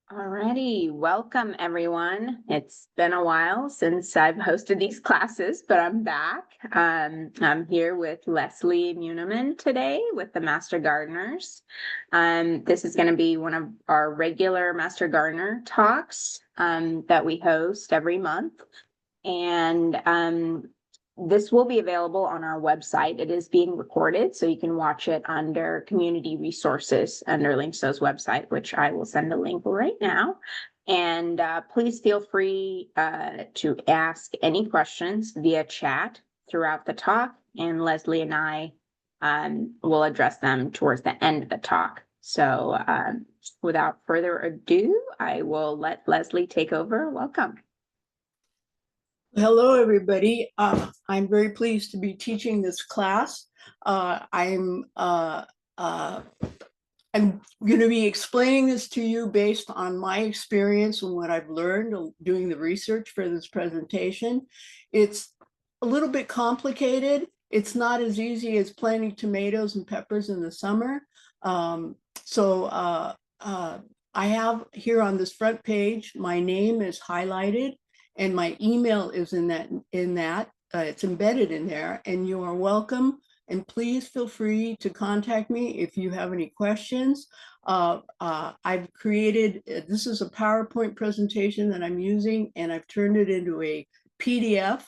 Alrighty, welcome everyone. It's been a while since I've hosted these classes, but I'm back. I'm here with Leslie Muennemann today with the Master Gardeners. This is going to be one of our regular Master Gardener talks that we host every month. And this will be available on our website. It is being recorded, so you can watch it under community resources under Linkso's website, which I will send a link right now. And please feel free to ask any questions via chat throughout the talk, and Leslie and I will address them towards the end of the talk. So without further ado, I will let Leslie take over. Welcome. Hello, everybody. I'm very pleased to be teaching this class. I'm going to be explaining this to you based on my experience and what I've learned doing the research for this presentation. It's a little bit complicated. It's not as easy as planting tomatoes and peppers in the summer. I have here on this front page, my name is highlighted. And my email is in that, it's embedded in there, and you are welcome. And please feel free to contact me if you have any questions. I've created, this is a PowerPoint presentation that I'm using, and I've turned it into a PDF,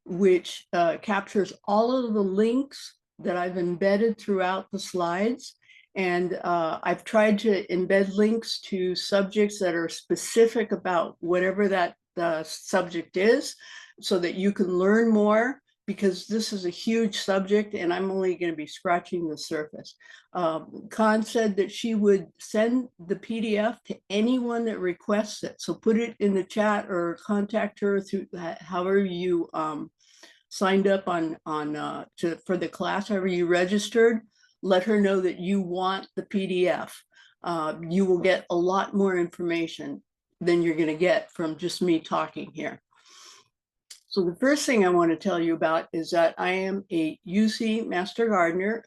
which captures all of the links that I've embedded throughout the slides. And I've tried to embed links to subjects that are specific about whatever that the subject is, so that you can learn more, because this is a huge subject and I'm only going to be scratching the surface. Con said that she would send the PDF to anyone that requests it. So put it in the chat or contact her through however you signed up for the class, however you registered. Let her know that you want the PDF. You will get a lot more information than you're going to get from just me talking here. So the first thing I want to tell you about is that I am a UC Master Gardener,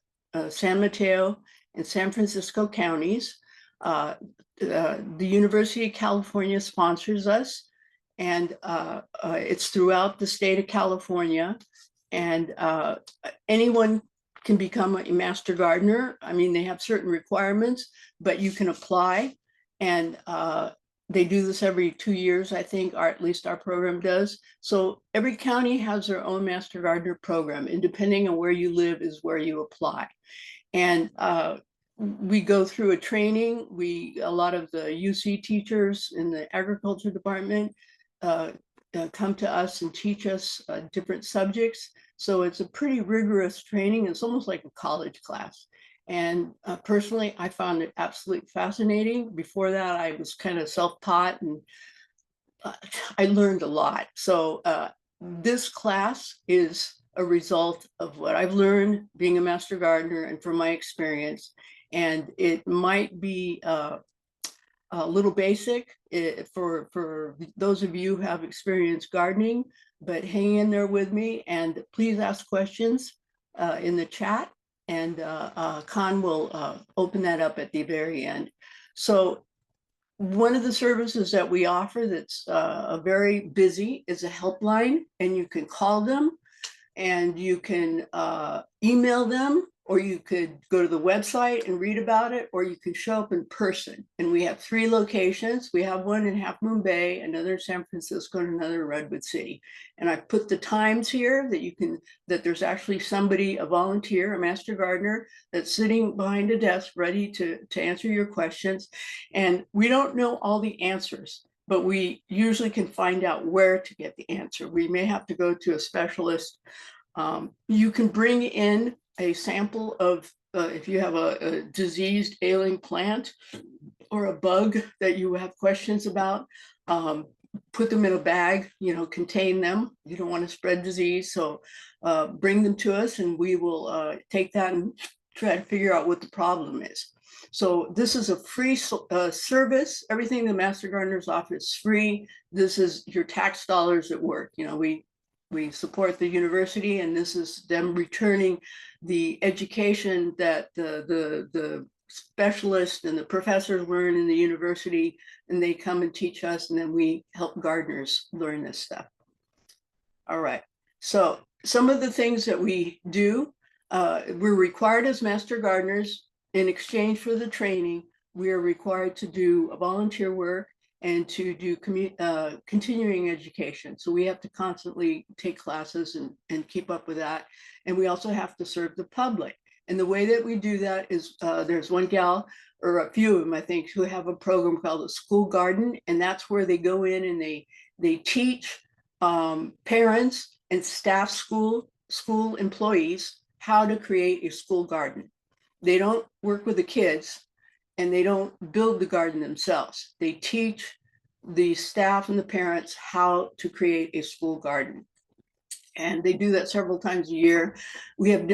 San Mateo and San Francisco counties. The University of California sponsors us, and it's throughout the state of California. And anyone can become a Master Gardener. I mean, they have certain requirements, but you can apply. And they do this every 2 years, I think, or at least our program does. So every county has their own Master Gardener program, and depending on where you live is where you apply. And we go through a training. A lot of the UC teachers in the agriculture department come to us and teach us different subjects. So it's a pretty rigorous training. It's almost like a college class. And personally, I found it absolutely fascinating. Before that, I was kind of self-taught, and I learned a lot. So this class is a result of what I've learned being a Master Gardener and from my experience. And it might be a little basic for those of you who have experienced gardening, but hang in there with me, and please ask questions in the chat. And Con will open that up at the very end. So one of the services that we offer that's very busy is a helpline, and you can call them, and you can email them, or you could go to the website and read about it, or you can show up in person. And we have 3 locations. We have one in Half Moon Bay, another in San Francisco, and another in Redwood City. And I put the times here that there's actually somebody, a volunteer, a Master Gardener, that's sitting behind a desk ready to answer your questions. And we don't know all the answers, but we usually can find out where to get the answer. We may have to go to a specialist. You can bring in a sample of, if you have a diseased, ailing plant or a bug that you have questions about, put them in a bag, contain them. You don't want to spread disease. So bring them to us, and we will take that and try to figure out what the problem is. So this is a free service. Everything the Master Gardeners offer is free. This is your tax dollars at work. We support the university, and this is them returning the education that the specialists and the professors learn in the university, and they come and teach us, and then we help gardeners learn this stuff. All right, so some of the things that we do, we're required as master gardeners, in exchange for the training, we are required to do a volunteer work and to do continuing education. So we have to constantly take classes and keep up with that. And we also have to serve the public. And the way that we do that is there's one gal, or a few of them, I think, who have a program called the School Garden. And that's where they go in and they teach parents and staff school employees how to create a school garden. They don't work with the kids and they don't build the garden themselves. They teach the staff and the parents how to create a school garden. And they do that several times a year. We have,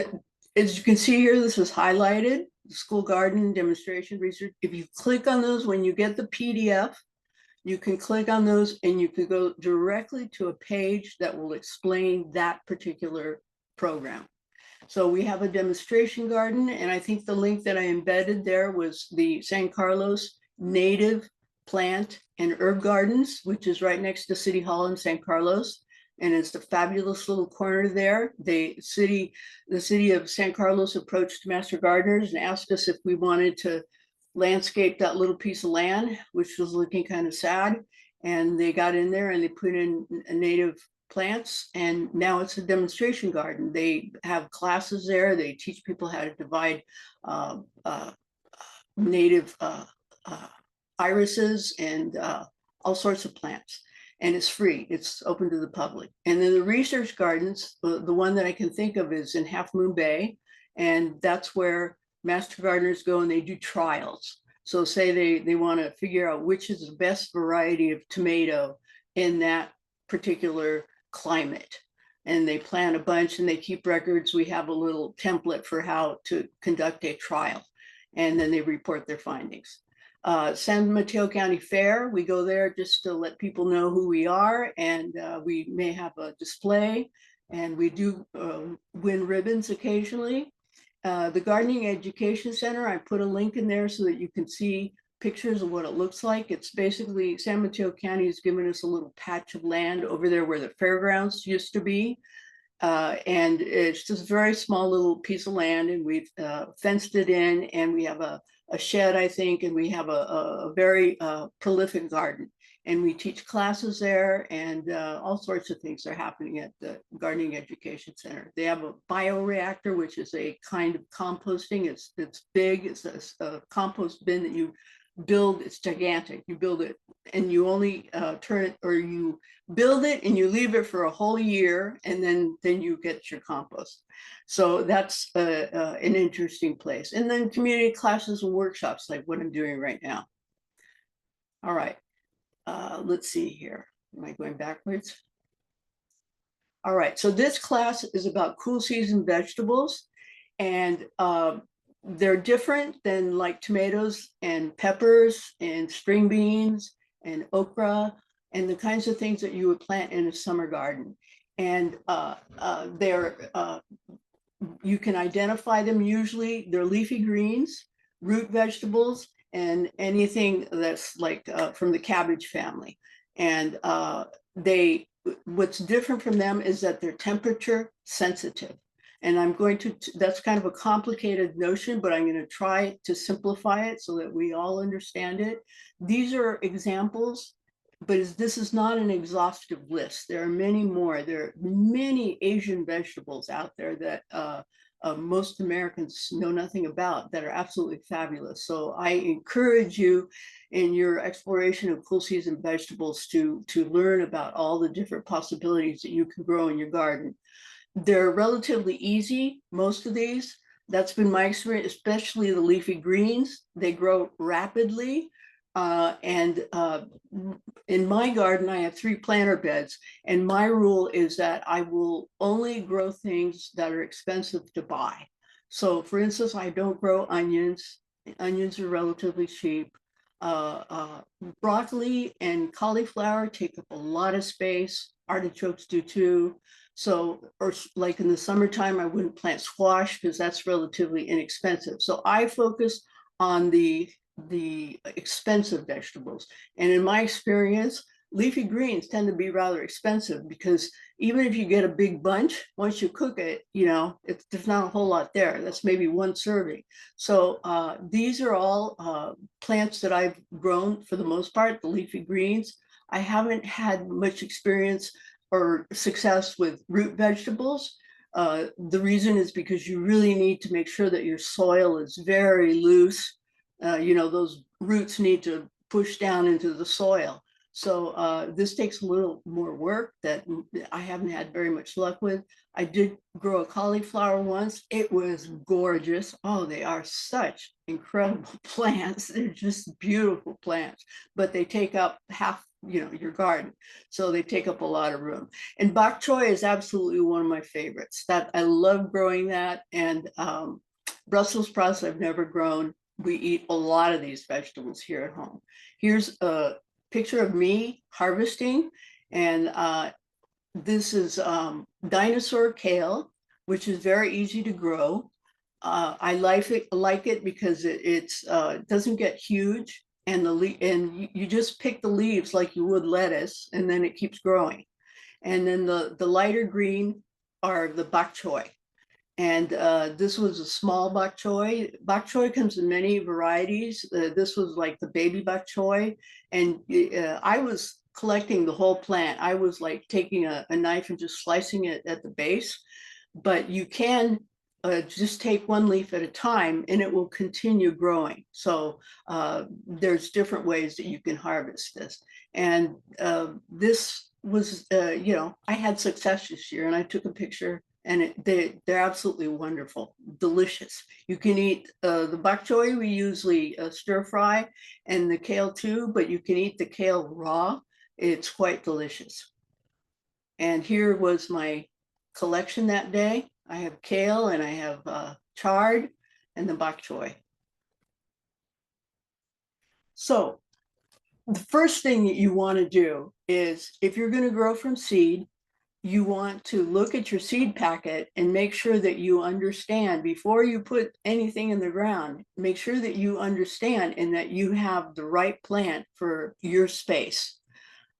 as you can see here, this is highlighted, the school garden demonstration research. If you click on those, when you get the PDF, you can click on those and you can go directly to a page that will explain that particular program. So we have a demonstration garden, and I think the link that I embedded there was the San Carlos Native Plant and Herb Gardens, which is right next to City Hall in San Carlos. And it's a fabulous little corner there. The city of San Carlos approached Master Gardeners and asked us if we wanted to landscape that little piece of land, which was looking kind of sad. And they got in there and they put in a native plants, and now it's a demonstration garden. They have classes there. They teach people how to divide native irises and all sorts of plants. And it's free. It's open to the public. And then the research gardens, the one that I can think of is in Half Moon Bay. And that's where master gardeners go and they do trials. So say they want to figure out which is the best variety of tomato in that particular climate, and they plant a bunch and they keep records. We have a little template for how to conduct a trial, and then they report their findings. San Mateo County Fair, we go there just to let people know who we are, and we may have a display, and we do win ribbons occasionally. The Gardening Education Center, I put a link in there so that you can see pictures of what it looks like. It's basically San Mateo County has given us a little patch of land over there where the fairgrounds used to be. And it's just a very small little piece of land, and we've fenced it in, and we have a shed, I think, and we have a very prolific garden. And we teach classes there, and all sorts of things are happening at the Gardening Education Center. They have a bioreactor, which is a kind of composting. It's big. It's a compost bin that you build. It's gigantic. You build it and you only turn it, or you build it and you leave it for a whole year, and then you get your compost. So that's an interesting place. And then community classes and workshops like what I'm doing right now. All right, let's see here. Am I going backwards? All right, so this class is about cool season vegetables, and they're different than like tomatoes and peppers and string beans and okra and the kinds of things that you would plant in a summer garden. And you can identify them. Usually they're leafy greens, root vegetables, and anything that's like from the cabbage family. And what's different from them is that they're temperature sensitive. And I'm going to, that's kind of a complicated notion, but I'm going to try to simplify it so that we all understand it. These are examples, but this is not an exhaustive list. There are many more. There are many Asian vegetables out there that most Americans know nothing about that are absolutely fabulous. So I encourage you in your exploration of cool season vegetables to learn about all the different possibilities that you can grow in your garden. They're relatively easy, most of these. That's been my experience, especially the leafy greens. They grow rapidly. In my garden, I have 3 planter beds, and my rule is that I will only grow things that are expensive to buy. So for instance, I don't grow onions. Onions are relatively cheap. Broccoli and cauliflower take up a lot of space. Artichokes do too. So, or like in the summertime, I wouldn't plant squash because that's relatively inexpensive. So I focus on the expensive vegetables. And in my experience, leafy greens tend to be rather expensive because even if you get a big bunch, once you cook it, there's not a whole lot there. That's maybe one serving. So these are all plants that I've grown for the most part, the leafy greens. I haven't had much experience or success with root vegetables. The reason is because you really need to make sure that your soil is very loose. Those roots need to push down into the soil. So this takes a little more work that I haven't had very much luck with. I did grow a cauliflower once. It was gorgeous. Oh, they are such incredible plants. They're just beautiful plants, but they take up half, your garden. So they take up a lot of room. And bok choy is absolutely one of my favorites. That I love growing that. And Brussels sprouts I've never grown. We eat a lot of these vegetables here at home. Here's a picture of me harvesting, and this is dinosaur kale, which is very easy to grow. I like it because it doesn't get huge, and you just pick the leaves like you would lettuce, and then it keeps growing. And then the lighter green are the bok choy. And this was a small bok choy. Bok choy comes in many varieties. This was like the baby bok choy. And I was collecting the whole plant. I was like taking a knife and just slicing it at the base. But you can just take one leaf at a time and it will continue growing. So there's different ways that you can harvest this. And this was, I had success this year, and I took a picture, and they're absolutely wonderful, delicious. You can eat the bok choy, we usually stir fry, and the kale too, but you can eat the kale raw. It's quite delicious. And here was my collection that day. I have kale, and I have chard, and the bok choy. So the first thing that you want to do is, if you're going to grow from seed, you want to look at your seed packet and make sure that you understand, before you put anything in the ground, make sure that you understand and that you have the right plant for your space.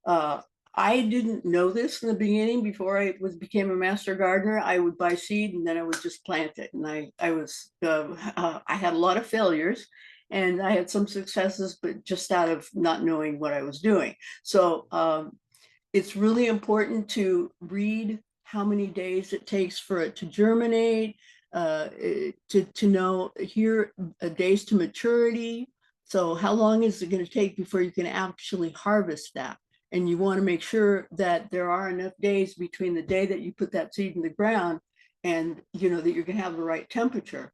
I didn't know this in the beginning. Before I became a master gardener, I would buy seed and then I would just plant it. And I had a lot of failures, and I had some successes, but just out of not knowing what I was doing. So it's really important to read how many days it takes for it to germinate, to know here days to maturity. So how long is it going to take before you can actually harvest that? And you want to make sure that there are enough days between the day that you put that seed in the ground and that you're going to have the right temperature.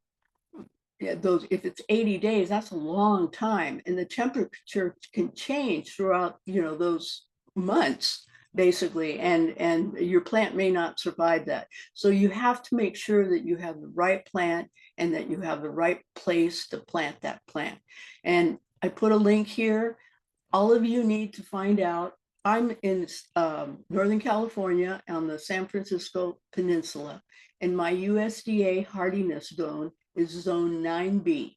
Yeah, if it's 80 days, that's a long time, and the temperature can change throughout those months basically, and your plant may not survive that. So you have to make sure that you have the right plant and that you have the right place to plant that plant. And I put a link here. All of you need to find out. I'm in Northern California on the San Francisco Peninsula, and my USDA hardiness zone is zone 9B.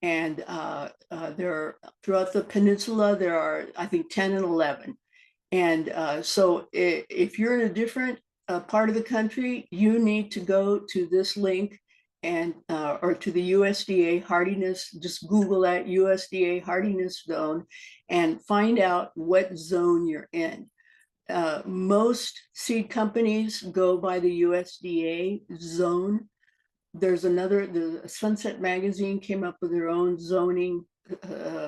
And there are, throughout the peninsula, there are, I think, 10 and 11. And so if you're in a different part of the country, you need to go to this link and or to the USDA hardiness. Just Google that USDA hardiness zone and find out what zone you're in. Most seed companies go by the USDA zone. There's the Sunset Magazine came up with their own zoning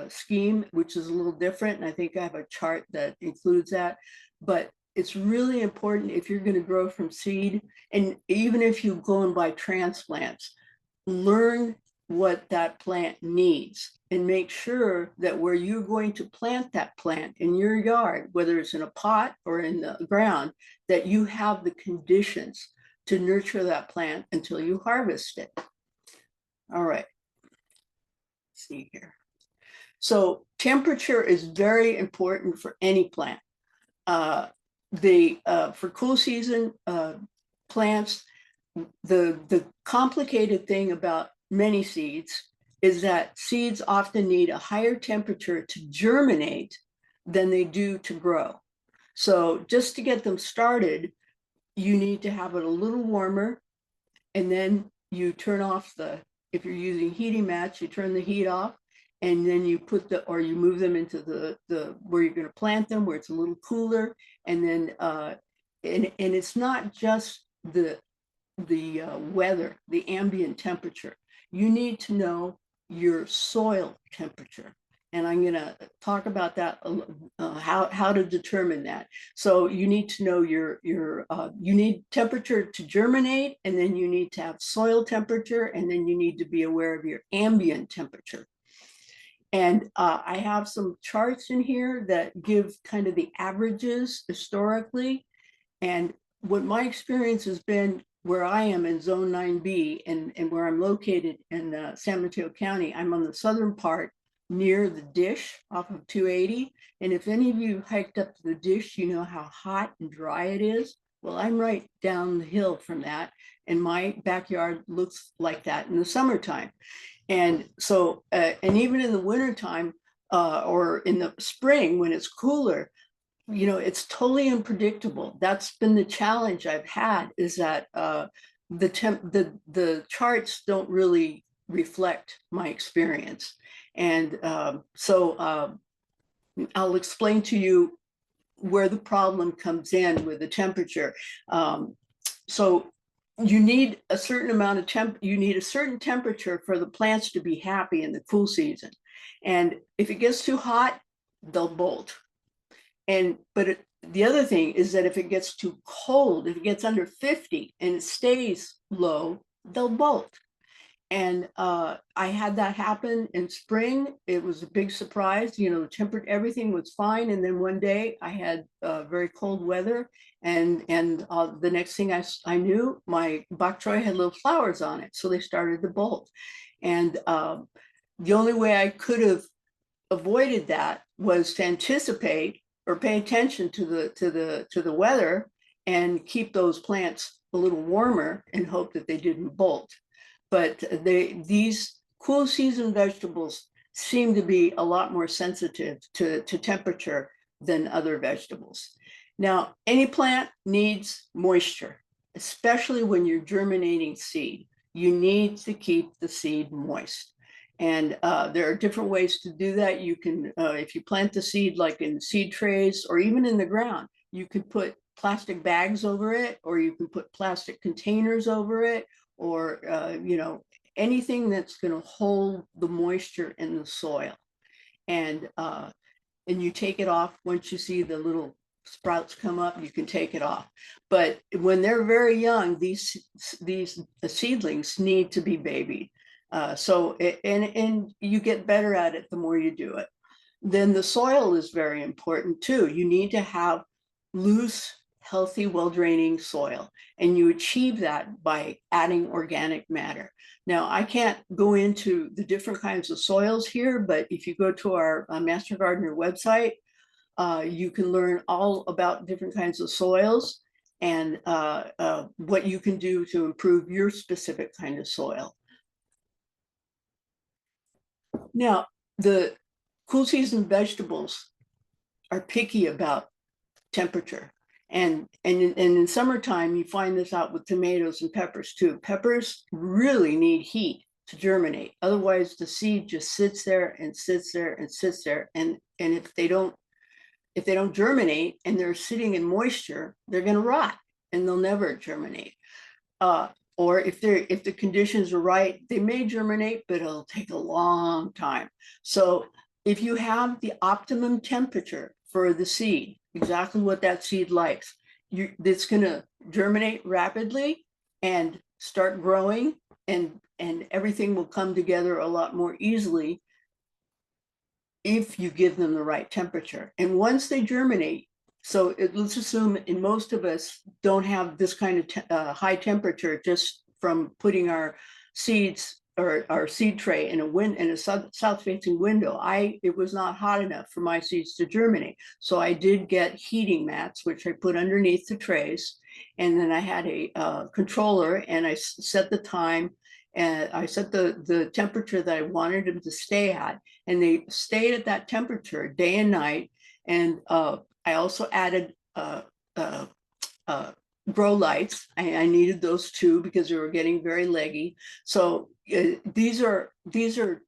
scheme, which is a little different. And I think I have a chart that includes that. But it's really important, if you're going to grow from seed, and even if you go and buy transplants, learn what that plant needs and make sure that where you're going to plant that plant in your yard, whether it's in a pot or in the ground, that you have the conditions to nurture that plant until you harvest it. All right. Let's see here. So temperature is very important for any plant. For cool season plants, the complicated thing about many seeds is that seeds often need a higher temperature to germinate than they do to grow. So just to get them started, you need to have it a little warmer, and then you turn off if you're using heating mats, you turn the heat off, and then you you move them into the where you're going to plant them, where it's a little cooler. And then and it's not just the weather, the ambient temperature. You need to know your soil temperature. And I'm going to talk about that, how to determine that. So you need to know you need temperature to germinate, and then you need to have soil temperature, and then you need to be aware of your ambient temperature. And I have some charts in here that give kind of the averages historically. And what my experience has been where I am in Zone 9B and where I'm located in San Mateo County, I'm on the southern part near the Dish off of 280. And if any of you hiked up to the Dish, you know how hot and dry it is. Well, I'm right down the hill from that, and my backyard looks like that in the summertime. And so, and even in the wintertime or in the spring when it's cooler, you know, it's totally unpredictable. That's been the challenge I've had, is that the charts don't really reflect my experience. And so I'll explain to you where the problem comes in with the temperature. So you need a certain amount of you need a certain temperature for the plants to be happy in the cool season. And if it gets too hot, they'll bolt. But the other thing is that if it gets too cold, if it gets under 50 and it stays low, they'll bolt. And I had that happen in spring. It was a big surprise. You know, everything was fine. And then one day I had very cold weather. And the next thing I knew, my bok choy had little flowers on it. So they started to bolt. And the only way I could have avoided that was to anticipate or pay attention to the weather and keep those plants a little warmer and hope that they didn't bolt. But these cool season vegetables seem to be a lot more sensitive to temperature than other vegetables. Now, any plant needs moisture, especially when you're germinating seed. You need to keep the seed moist. And there are different ways to do that. You can, if you plant the seed like in seed trays or even in the ground, you could put plastic bags over it, or you can put plastic containers over it, or you know, anything that's going to hold the moisture in the soil. And you take it off once you see the little sprouts come up. You can take it off. But when they're very young, these seedlings need to be babied. And you get better at it the more you do it. Then the soil is very important too. You need to have loose, healthy, well-draining soil, and you achieve that by adding organic matter. Now, I can't go into the different kinds of soils here, but if you go to our Master Gardener website, you can learn all about different kinds of soils and what you can do to improve your specific kind of soil. Now, the cool season vegetables are picky about temperature. And in summertime, you find this out with tomatoes and peppers too. Peppers really need heat to germinate. Otherwise, the seed just sits there and sits there and sits there. And if they don't germinate and they're sitting in moisture, they're going to rot and they'll never germinate. Or if the conditions are right, they may germinate, but it'll take a long time. So if you have the optimum temperature for the seed, exactly what that seed likes, it's going to germinate rapidly and start growing, and everything will come together a lot more easily if you give them the right temperature. And once they germinate, so let's assume in most of us don't have this kind of high temperature just from putting our seeds or our seed tray in a south-facing window. It was not hot enough for my seeds to germinate. So I did get heating mats, which I put underneath the trays. And then I had a controller, and I set the time, and I set the temperature that I wanted them to stay at, and they stayed at that temperature day and night. And I also added uh, grow lights. I needed those too because they were getting very leggy. So these are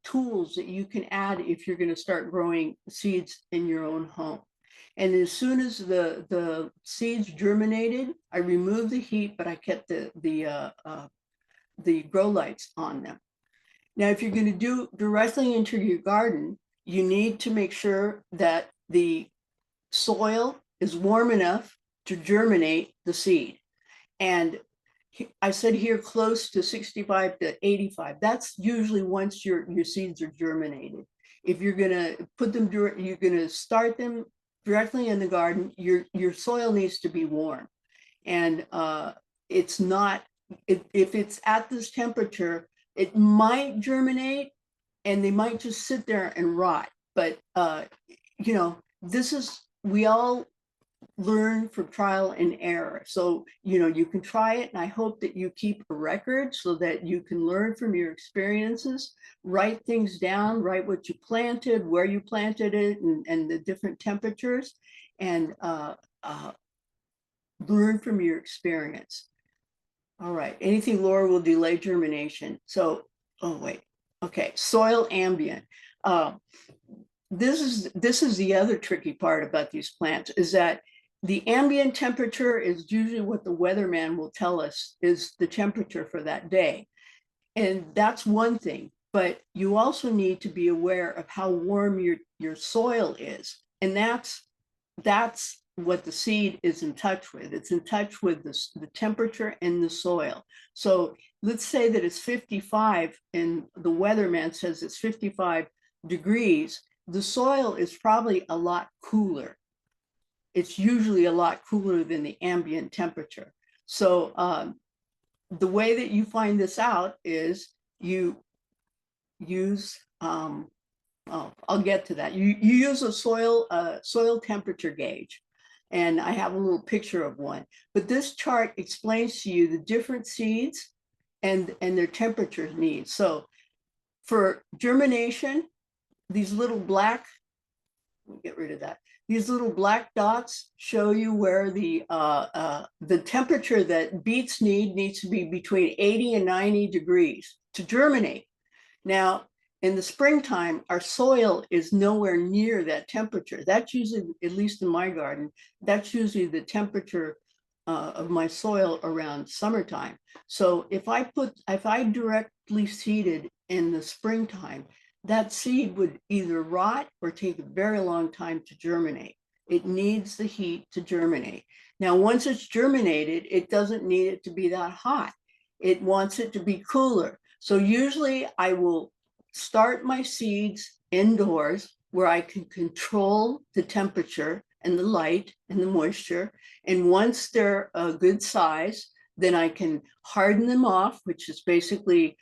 tools that you can add if you're going to start growing seeds in your own home. And as soon as the seeds germinated, I removed the heat, but I kept the grow lights on them. Now, if you're going to do directly into your garden, you need to make sure that the soil is warm enough to germinate the seed. And I said here close to 65 to 85. That's usually once your seeds are germinated. If you're going to put them, you're going to start them directly in the garden, your soil needs to be warm. And it's not, if it's at this temperature, it might germinate and they might just sit there and rot. But, you know, we all learn from trial and error. So, you know, you can try it, and I hope that you keep a record so that you can learn from your experiences, write things down, write what you planted, where you planted it, and the different temperatures, and learn from your experience. All right, anything lower will delay germination. So, oh wait, okay, soil ambient. This is the other tricky part about these plants, is that the ambient temperature is usually what the weatherman will tell us is the temperature for that day. And that's one thing, but you also need to be aware of how warm your soil is. And that's what the seed is in touch with. It's in touch with the temperature and the soil. So let's say that it's 55 and the weatherman says it's 55 degrees. The soil is probably a lot cooler. It's usually a lot cooler than the ambient temperature. So the way that you find this out is you use, I'll get to that. You use a soil temperature gauge. And I have a little picture of one. But this chart explains to you the different seeds and their temperature needs. So for germination, these little black, let me get rid of that. These little black dots show you where the temperature that beets needs to be between 80 and 90 degrees to germinate. Now, in the springtime, our soil is nowhere near that temperature. That's usually, at least in my garden, that's usually the temperature of my soil around summertime. So if I directly seeded in the springtime, that seed would either rot or take a very long time to germinate. It needs the heat to germinate. Now, once it's germinated, it doesn't need it to be that hot. It wants it to be cooler. So usually I will start my seeds indoors where I can control the temperature and the light and the moisture. And once they're a good size, then I can harden them off, which is basically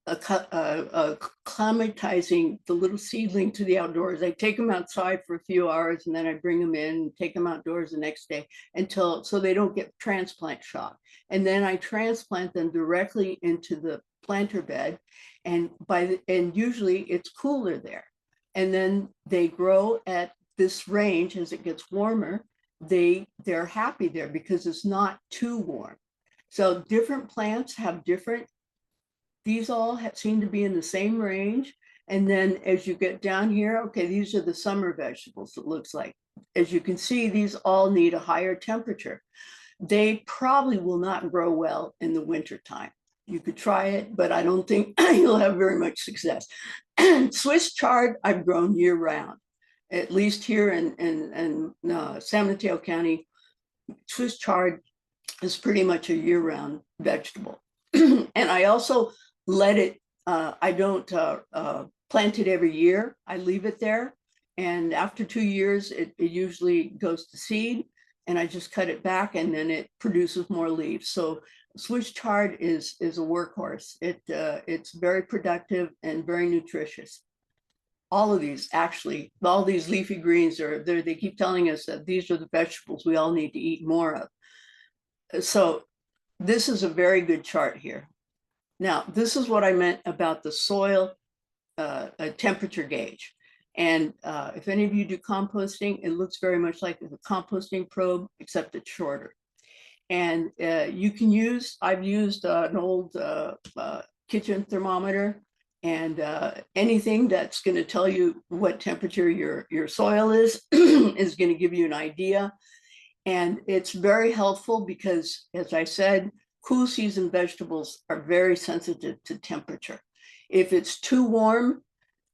acclimatizing the little seedling to the outdoors. I take them outside for a few hours and then I bring them in and take them outdoors the next day so they don't get transplant shock. And then I transplant them directly into the planter bed, and usually it's cooler there. And then they grow at this range as it gets warmer. They're happy there because it's not too warm. So different plants have different. These all seem to be in the same range. And then as you get down here, okay, these are the summer vegetables, it looks like. As you can see, these all need a higher temperature. They probably will not grow well in the winter time. You could try it, but I don't think you'll have very much success. Swiss chard, I've grown year round, at least here in San Mateo County. Swiss chard is pretty much a year round vegetable. And I also let it, I don't plant it every year. I leave it there. And after 2 years, it usually goes to seed, and I just cut it back and then it produces more leaves. So Swiss chard is a workhorse. It's very productive and very nutritious. All of these, actually, all these leafy greens they keep telling us that these are the vegetables we all need to eat more of. So this is a very good chart here. Now, this is what I meant about the soil a temperature gauge. And if any of you do composting, it looks very much like the composting probe, except it's shorter. And you can use, I've used an old kitchen thermometer, and anything that's going to tell you what temperature your soil is is going to give you an idea. And it's very helpful because, as I said, cool season vegetables are very sensitive to temperature. If it's too warm,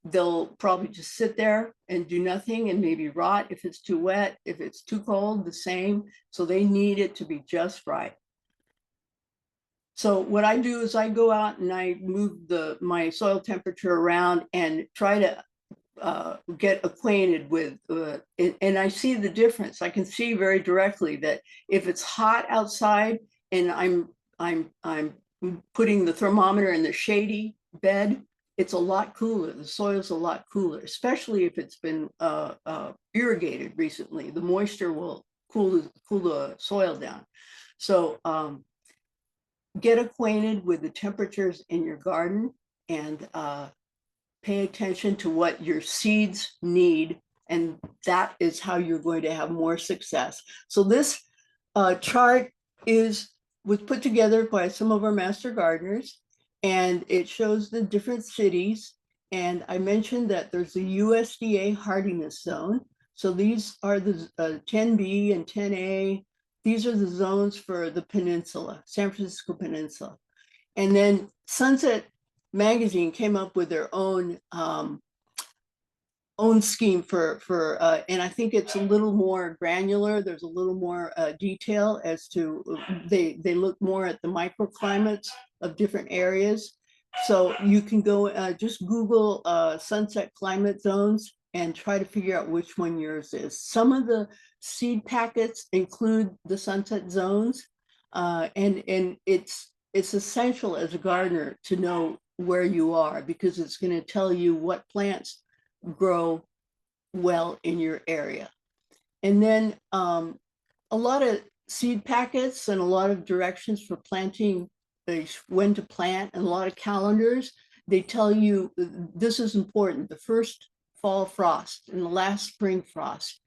they'll probably just sit there and do nothing and maybe rot. If it's too wet, if it's too cold, the same. So they need it to be just right. So what I do is I go out and I move my soil temperature around and try to get acquainted with, and I see the difference. I can see very directly that if it's hot outside and I'm putting the thermometer in the shady bed, it's a lot cooler. The soil's a lot cooler, especially if it's been irrigated recently. The moisture will cool the soil down. So get acquainted with the temperatures in your garden and pay attention to what your seeds need, and that is how you're going to have more success. So this chart was put together by some of our master gardeners, and it shows the different cities. And I mentioned that there's a USDA hardiness zone. So these are the 10B and 10A. These are the zones for the peninsula, San Francisco Peninsula. And then Sunset Magazine came up with their own scheme and I think it's a little more granular. There's a little more detail as to they look more at the microclimates of different areas. So you can go just Google sunset climate zones and try to figure out which one yours is. Some of the seed packets include the sunset zones, and it's essential as a gardener to know where you are, because it's going to tell you what plants grow well in your area. And then a lot of seed packets and a lot of directions for planting, when to plant, and a lot of calendars, they tell you this is important: the first fall frost and the last spring frost.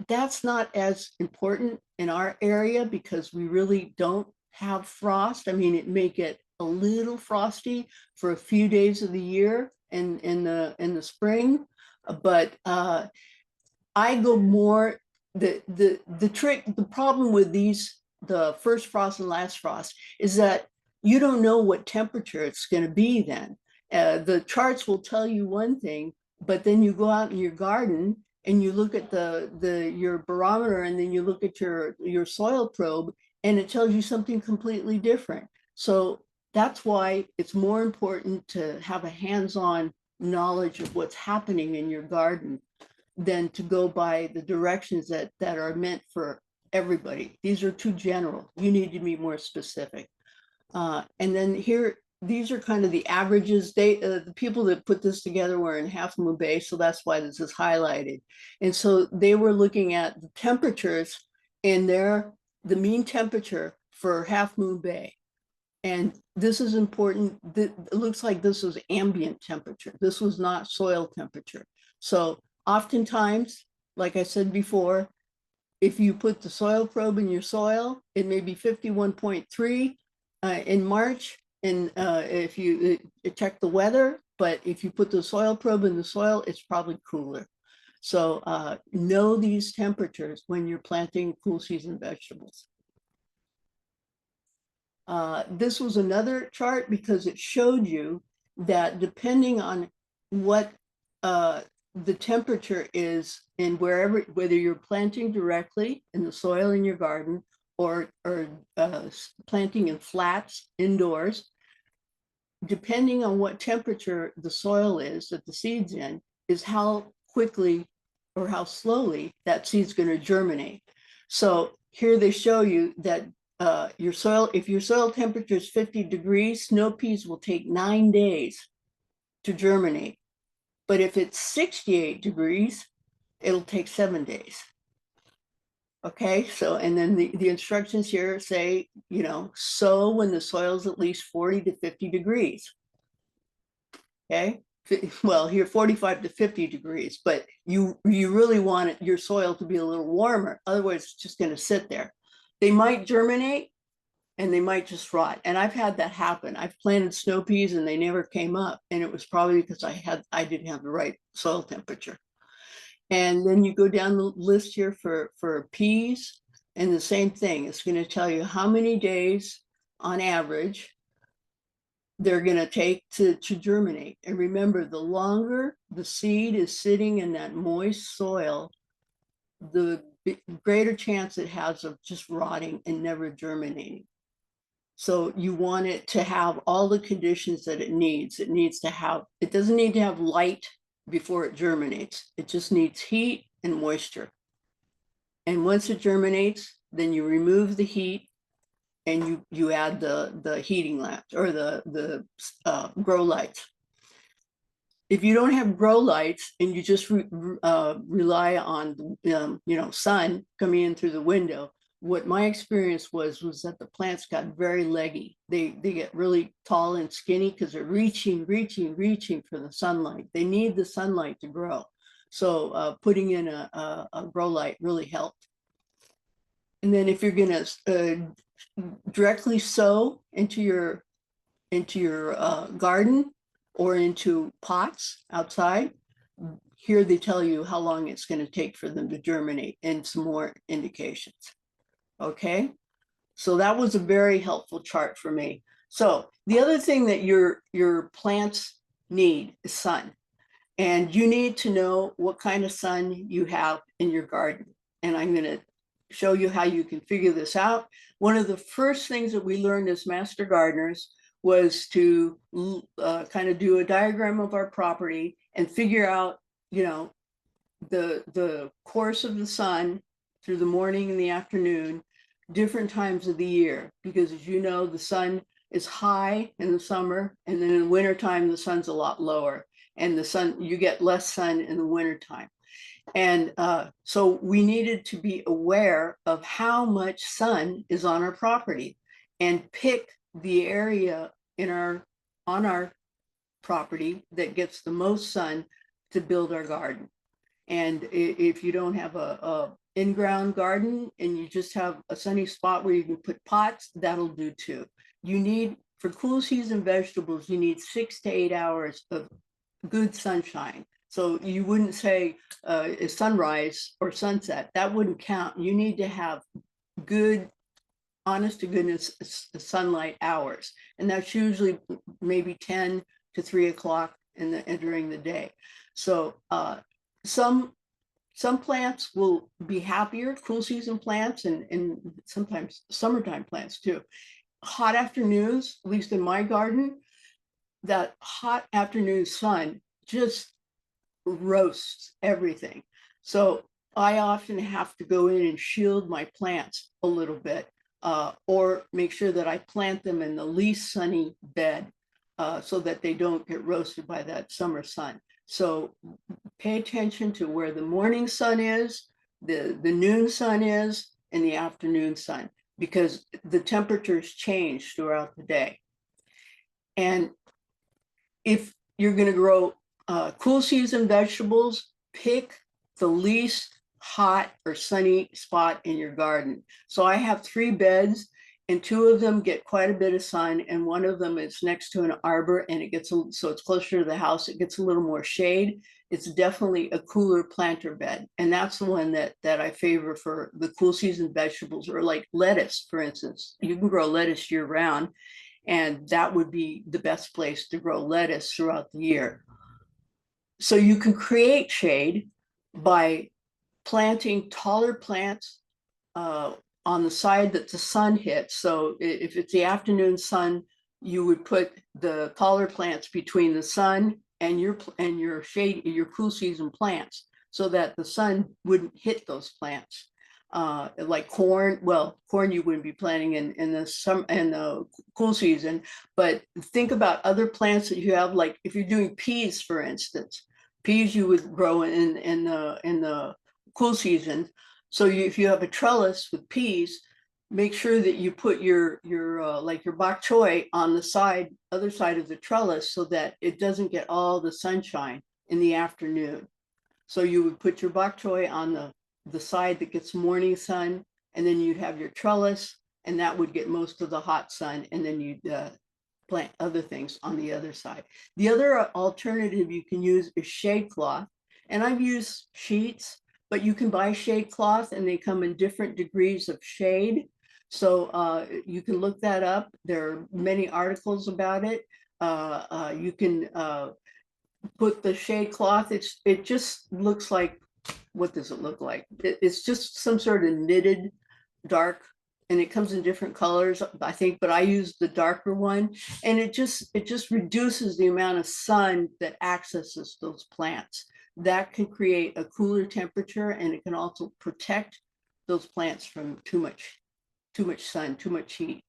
That's not as important in our area because we really don't have frost. I mean, it may get a little frosty for a few days of the year in the spring, but I go more the problem with the first frost and last frost is that you don't know what temperature it's going to be then. The charts will tell you one thing, but then you go out in your garden and you look at your barometer, and then you look at your soil probe, and it tells you something completely different. So that's why it's more important to have a hands-on knowledge of what's happening in your garden than to go by the directions that are meant for everybody. These are too general. You need to be more specific. And then here, these are kind of the averages. The people that put this together were in Half Moon Bay, so that's why this is highlighted. And so they were looking at the temperatures and the mean temperature for Half Moon Bay. And this is important. It looks like this was ambient temperature. This was not soil temperature. So oftentimes, like I said before, if you put the soil probe in your soil, it may be 51.3 in March. And if you check the weather, but if you put the soil probe in the soil, it's probably cooler. So know these temperatures when you're planting cool season vegetables. This was another chart because it showed you that depending on what the temperature is in whether you're planting directly in the soil in your garden or planting in flats indoors, depending on what temperature the soil is that the seed's in, is how quickly or how slowly that seed's going to germinate. So here they show you that if your soil temperature is 50 degrees, snow peas will take 9 days to germinate. But if it's 68 degrees, it'll take 7 days. Okay, so, and then the instructions here say, sow when the soil is at least 40 to 50 degrees. Okay, well, here 45 to 50 degrees, but you really want your soil to be a little warmer. Otherwise, it's just going to sit there. They might germinate and they might just rot. And I've had that happen. I've planted snow peas and they never came up. And it was probably because I didn't have the right soil temperature. And then you go down the list here for peas, and the same thing. It's going to tell you how many days on average they're going to take to germinate. And remember, the longer the seed is sitting in that moist soil, the greater chance it has of just rotting and never germinating. So you want it to have all the conditions that it needs. It doesn't need to have light before it germinates. It just needs heat and moisture. And once it germinates, then you remove the heat and you add the heating lamps or the grow lights. If you don't have grow lights and you just rely on sun coming in through the window, what my experience was that the plants got very leggy. They get really tall and skinny because they're reaching for the sunlight. They need the sunlight to grow. So putting in a grow light really helped. And then if you're going to directly sow into your garden or into pots outside, here they tell you how long it's going to take for them to germinate and some more indications. Okay, so that was a very helpful chart for me. So the other thing that your plants need is sun, and you need to know what kind of sun you have in your garden. And I'm going to show you how you can figure this out. One of the first things that we learned as master gardeners was to kind of do a diagram of our property and figure out, the course of the sun through the morning and the afternoon, different times of the year, because as you know, the sun is high in the summer, and then in the wintertime, the sun's a lot lower, and you get less sun in the wintertime. And so we needed to be aware of how much sun is on our property and pick the area on our property that gets the most sun to build our garden. And if you don't have a in-ground garden and you just have a sunny spot where you can put pots, that'll do too. For cool season vegetables, you need 6 to 8 hours of good sunshine. So you wouldn't say sunrise or sunset, that wouldn't count. You need to have good, honest to goodness sunlight hours. And that's usually maybe 10 to 3 o'clock during the day. So some plants will be happier, cool season plants, and sometimes summertime plants too. Hot afternoons, at least in my garden, that hot afternoon sun just roasts everything. So I often have to go in and shield my plants a little bit, or make sure that I plant them in the least sunny bed so that they don't get roasted by that summer sun. So pay attention to where the morning sun is, the noon sun is, and the afternoon sun, because the temperatures change throughout the day. And if you're going to grow cool season vegetables, pick the least hot or sunny spot in your garden. So I have 3 beds, and 2 of them get quite a bit of sun, and 1 of them is next to an arbor, and so it's closer to the house. It gets a little more shade. It's definitely a cooler planter bed, and that's the one that I favor for the cool season vegetables, or like lettuce, for instance. You can grow lettuce year round, and that would be the best place to grow lettuce throughout the year. So you can create shade by planting taller plants on the side that the sun hits. So if it's the afternoon sun, you would put the taller plants between the sun and your shade, your cool season plants, so that the sun wouldn't hit those plants. Like corn, well, corn you wouldn't be planting in the cool season, but think about other plants that you have, like if you're doing peas, for instance. Peas you would grow in the cool season. So if you have a trellis with peas, make sure that you put your like your bok choy on the other side of the trellis so that it doesn't get all the sunshine in the afternoon. So you would put your bok choy on the side that gets morning sun, and then you'd have your trellis, and that would get most of the hot sun, and then you'd plant other things on the other side. The other alternative you can use is shade cloth, and I've used sheets, but you can buy shade cloth and they come in different degrees of shade. So you can look that up. There are many articles about it. You can put the shade cloth. It just looks like, what does it look like? It's just some sort of knitted dark, and it comes in different colors, I think, but I use the darker one, and it just reduces the amount of sun that accesses those plants. That can create a cooler temperature, and it can also protect those plants from too much sun, too much heat.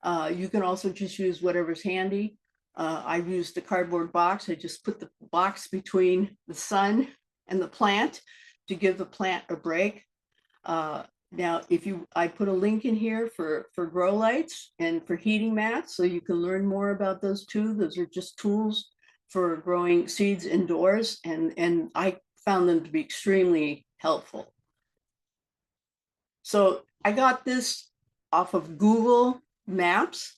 You can also just use whatever's handy. I've used the cardboard box. I just put the box between the sun and the plant to give the plant a break. Now, I put a link in here for grow lights and for heating mats, so you can learn more about those too. Those are just tools for growing seeds indoors, and I found them to be extremely helpful. So I got this off of Google Maps,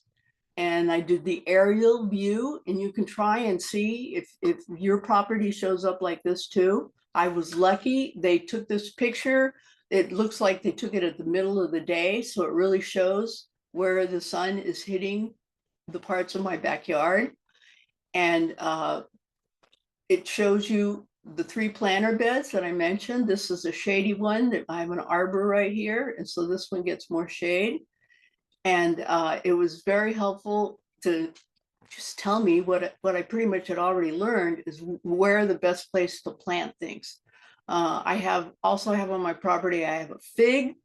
and I did the aerial view, and you can try and see if your property shows up like this too. I was lucky. They took this picture. It looks like they took it at the middle of the day, so it really shows where the sun is hitting the parts of my backyard. And it shows you the 3 planter beds that I mentioned. This is a shady one that I have an arbor right here, and so this one gets more shade. And it was very helpful to just tell me what I pretty much had already learned, is where the best place to plant things. I also have on my property, I have a fig,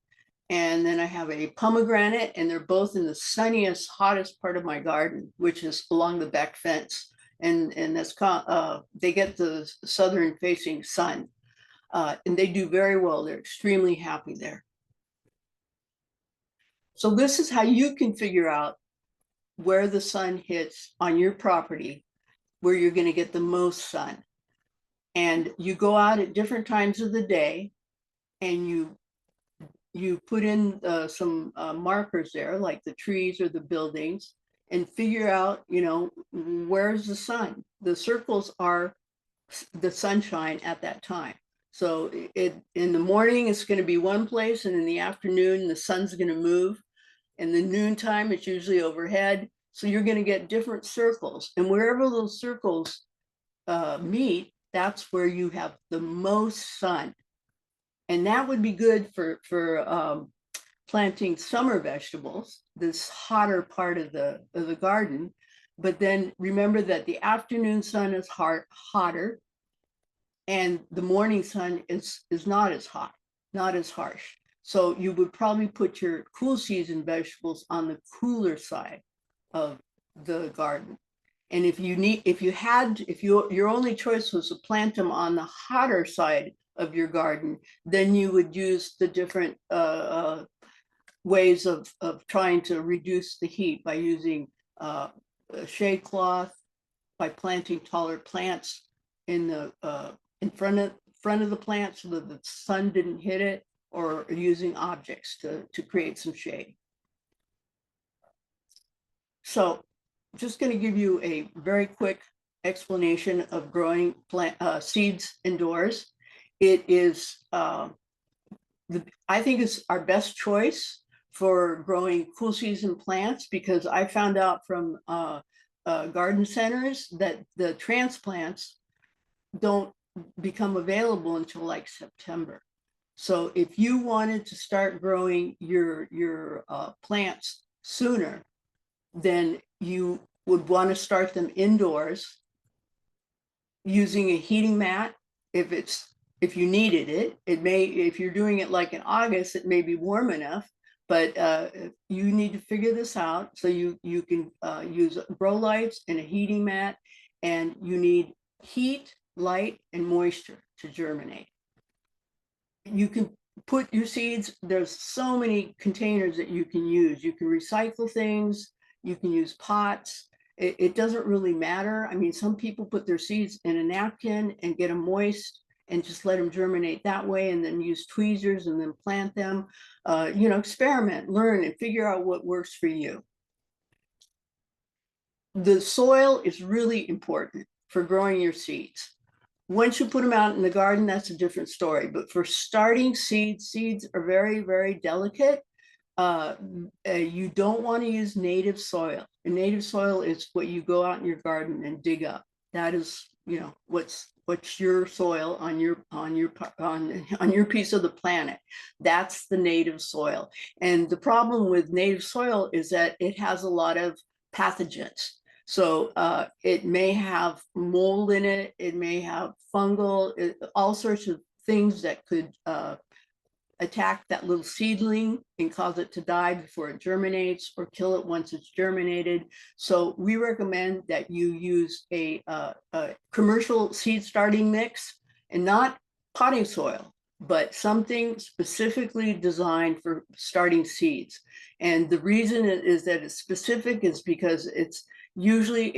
and then I have a pomegranate, and they're both in the sunniest, hottest part of my garden, which is along the back fence. And that's they get the southern facing sun, and they do very well. They're extremely happy there. So this is how you can figure out where the sun hits on your property, where you're going to get the most sun. And you go out at different times of the day, and you put in some markers there, like the trees or the buildings, and figure out, where's the sun. The circles are the sunshine at that time. So in the morning, it's going to be one place, and in the afternoon, the sun's going to move. And the noontime, it's usually overhead. So you're going to get different circles. And wherever those circles meet, that's where you have the most sun. And that would be good for planting summer vegetables, this hotter part of the garden. But then remember that the afternoon sun is hotter, and the morning sun is not as hot, not as harsh. So you would probably put your cool season vegetables on the cooler side of the garden. And if your only choice was to plant them on the hotter side of your garden, then you would use the different ways of trying to reduce the heat by using shade cloth, by planting taller plants in front of the plant so that the sun didn't hit it, or using objects to create some shade. So just going to give you a very quick explanation of growing seeds indoors. It is, I think it's our best choice for growing cool season plants, because I found out from garden centers that the transplants don't become available until like September. So if you wanted to start growing your plants sooner, then you would want to start them indoors using a heating mat. If you needed it, if you're doing it like in August, it may be warm enough, but you need to figure this out. So you can use grow lights and a heating mat, and you need heat, light, and moisture to germinate. You can put your seeds. There's so many containers that you can use. You can recycle things, you can use pots. It doesn't really matter. I mean, some people put their seeds in a napkin and get them moist and just let them germinate that way, and then use tweezers and then plant them. Experiment, learn, and figure out what works for you. The soil is really important for growing your seeds. Once you put them out in the garden, that's a different story. But for starting seeds, seeds are very, very delicate. You don't want to use native soil. And native soil is what you go out in your garden and dig up. That is, what's your soil on your piece of the planet. That's the native soil. And the problem with native soil is that it has a lot of pathogens. So it may have mold in it, it may have fungal, all sorts of things that could attack that little seedling and cause it to die before it germinates, or kill it once it's germinated. So we recommend that you use a commercial seed starting mix, and not potting soil, but something specifically designed for starting seeds. And the reason is that it's specific is because it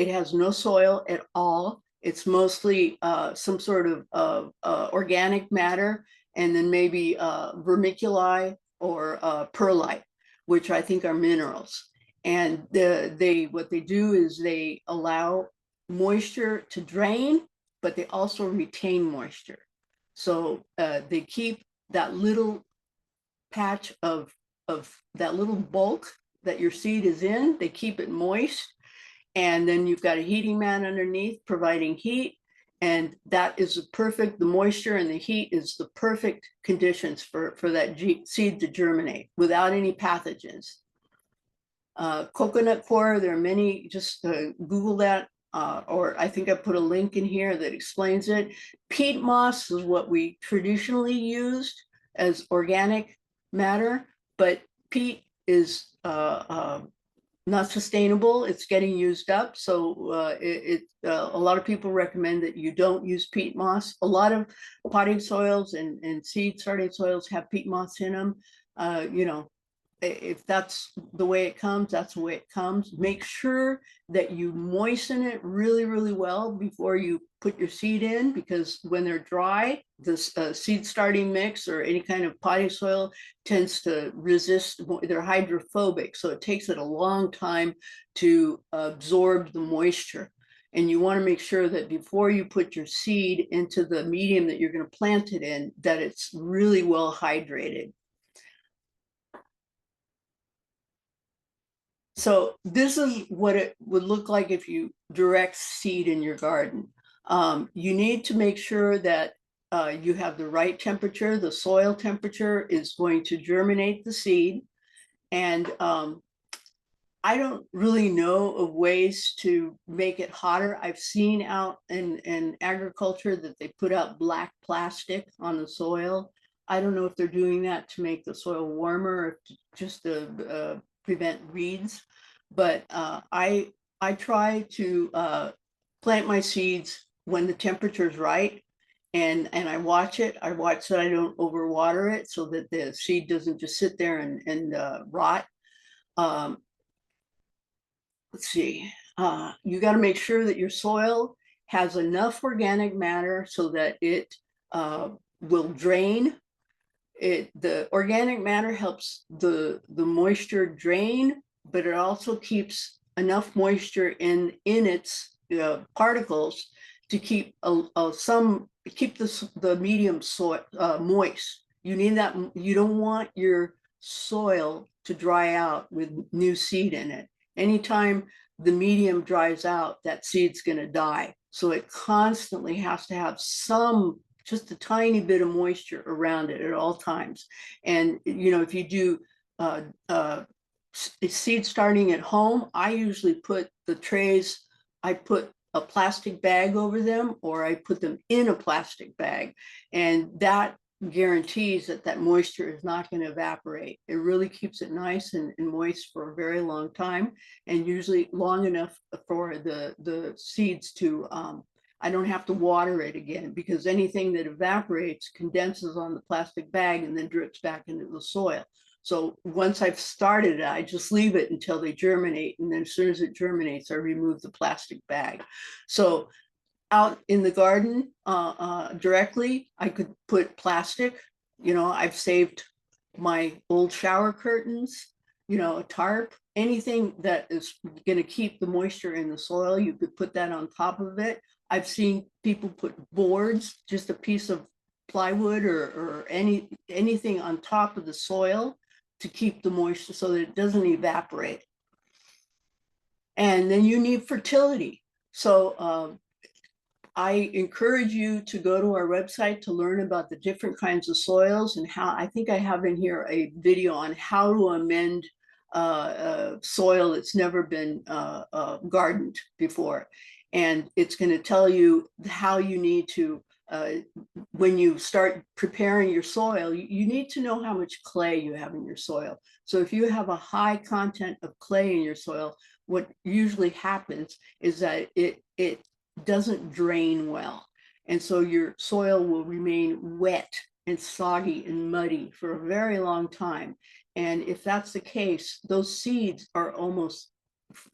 has no soil at all. It's mostly some sort of organic matter, and then maybe vermiculi or perlite, which I think are minerals. And what they do is they allow moisture to drain, but they also retain moisture. So they keep that little patch of that little bulk that your seed is in, they keep it moist. And then you've got a heating mat underneath providing heat. And that is the moisture and the heat is the perfect conditions for that seed to germinate without any pathogens. Coconut coir, there are many, just Google that, or I think I put a link in here that explains it. Peat moss is what we traditionally used as organic matter, but peat is not sustainable. It's getting used up. So a lot of people recommend that you don't use peat moss. A lot of potting soils and seed starting soils have peat moss in them. If that's the way it comes, that's the way it comes. Make sure that you moisten it really, really well before you put your seed in, because when they're dry, this seed starting mix or any kind of potting soil tends to resist. They're hydrophobic, so it takes it a long time to absorb the moisture. And you want to make sure that before you put your seed into the medium that you're going to plant it in, that it's really well hydrated. So this is what it would look like if you direct seed in your garden. You need to make sure that you have the right temperature. The soil temperature is going to germinate the seed. And I don't really know of ways to make it hotter. I've seen out in agriculture that they put out black plastic on the soil. I don't know if they're doing that to make the soil warmer or just to prevent weeds, but I try to plant my seeds when the temperature is right, and I watch it. I watch that I don't overwater it so that the seed doesn't just sit there and rot. Let's see. You got to make sure that your soil has enough organic matter so that it will drain. The organic matter helps the moisture drain, but it also keeps enough moisture in its particles to keep the medium soil moist. You need that. You don't want your soil to dry out with new seed in it. Anytime the medium dries out, that seed's going to die. So it constantly has to have just a tiny bit of moisture around it at all times. And, if you do seed starting at home, I usually put the trays, I put a plastic bag over them, or I put them in a plastic bag. And that guarantees that moisture is not going to evaporate. It really keeps it nice and moist for a very long time, and usually long enough for the seeds to I don't have to water it again, because anything that evaporates condenses on the plastic bag and then drips back into the soil. So once I've started it, I just leave it until they germinate. And then as soon as it germinates, I remove the plastic bag. So out in the garden directly, I could put plastic. I've saved my old shower curtains, a tarp, anything that is going to keep the moisture in the soil. You could put that on top of it. I've seen people put boards, just a piece of plywood or anything on top of the soil to keep the moisture so that it doesn't evaporate. And then you need fertility. So I encourage you to go to our website to learn about the different kinds of soils and how. I think I have in here a video on how to amend soil that's never been gardened before. And it's going to tell you how you need to, when you start preparing your soil, you need to know how much clay you have in your soil. So if you have a high content of clay in your soil, what usually happens is that it doesn't drain well. And so your soil will remain wet and soggy and muddy for a very long time. And if that's the case, those seeds are almost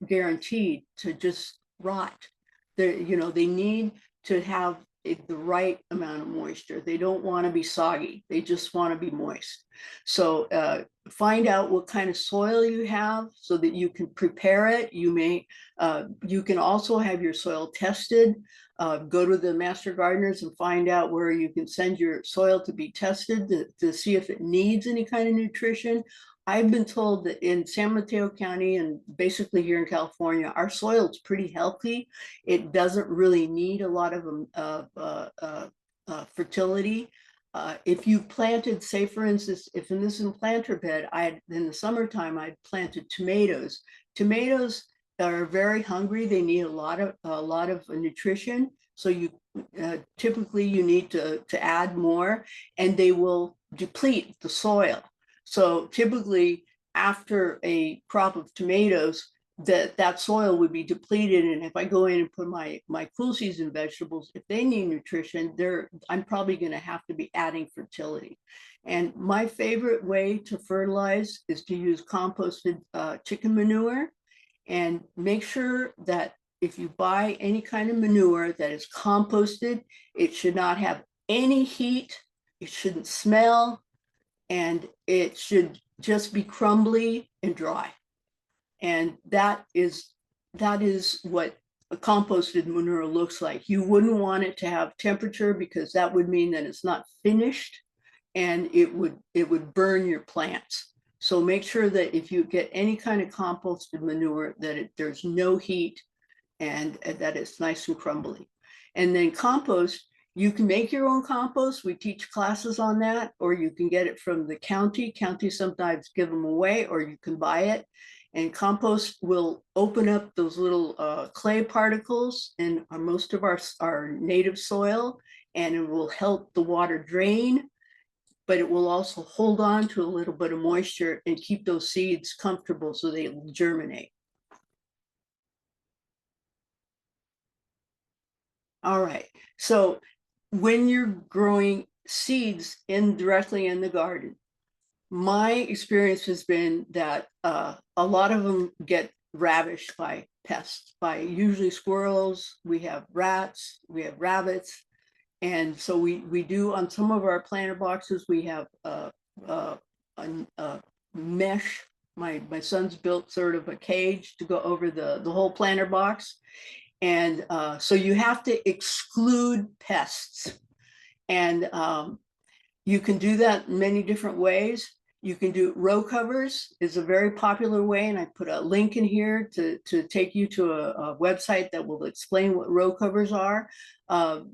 guaranteed to just rot. They need to have the right amount of moisture. They don't want to be soggy. They just want to be moist. So find out what kind of soil you have so that you can prepare it. You can also have your soil tested. Go to the master gardeners and find out where you can send your soil to be tested to see if it needs any kind of nutrition. I've been told that in San Mateo County and basically here in California, our soil is pretty healthy. It doesn't really need a lot of fertility. If you planted, say for instance, if in this planter bed, in the summertime, I planted tomatoes. Tomatoes are very hungry. They need a lot of nutrition. So typically you need to add more, and they will deplete the soil. So typically after a crop of tomatoes, that soil would be depleted. And if I go in and put my cool season vegetables, if they need nutrition, I'm probably going to have to be adding fertility. And my favorite way to fertilize is to use composted chicken manure. And make sure that if you buy any kind of manure that is composted, it should not have any heat, it shouldn't smell, and it should just be crumbly and dry. And that is what a composted manure looks like. You wouldn't want it to have temperature, because that would mean that it's not finished, and it would burn your plants. So make sure that if you get any kind of composted manure, that there's no heat and that it's nice and crumbly. And then compost, you can make your own compost. We teach classes on that, or you can get it from the county. County sometimes give them away, or you can buy it. And compost will open up those little clay particles in most of our native soil, and it will help the water drain, but it will also hold on to a little bit of moisture and keep those seeds comfortable so they will germinate. All right, so when you're growing seeds directly in the garden, my experience has been that a lot of them get ravished by pests, by usually squirrels. We have rats, we have rabbits. And so we do, on some of our planter boxes, we have a mesh. My son's built sort of a cage to go over the whole planter box. And so you have to exclude pests. And you can do that in many different ways. You can do row covers is a very popular way, and I put a link in here to take you to a website that will explain what row covers are.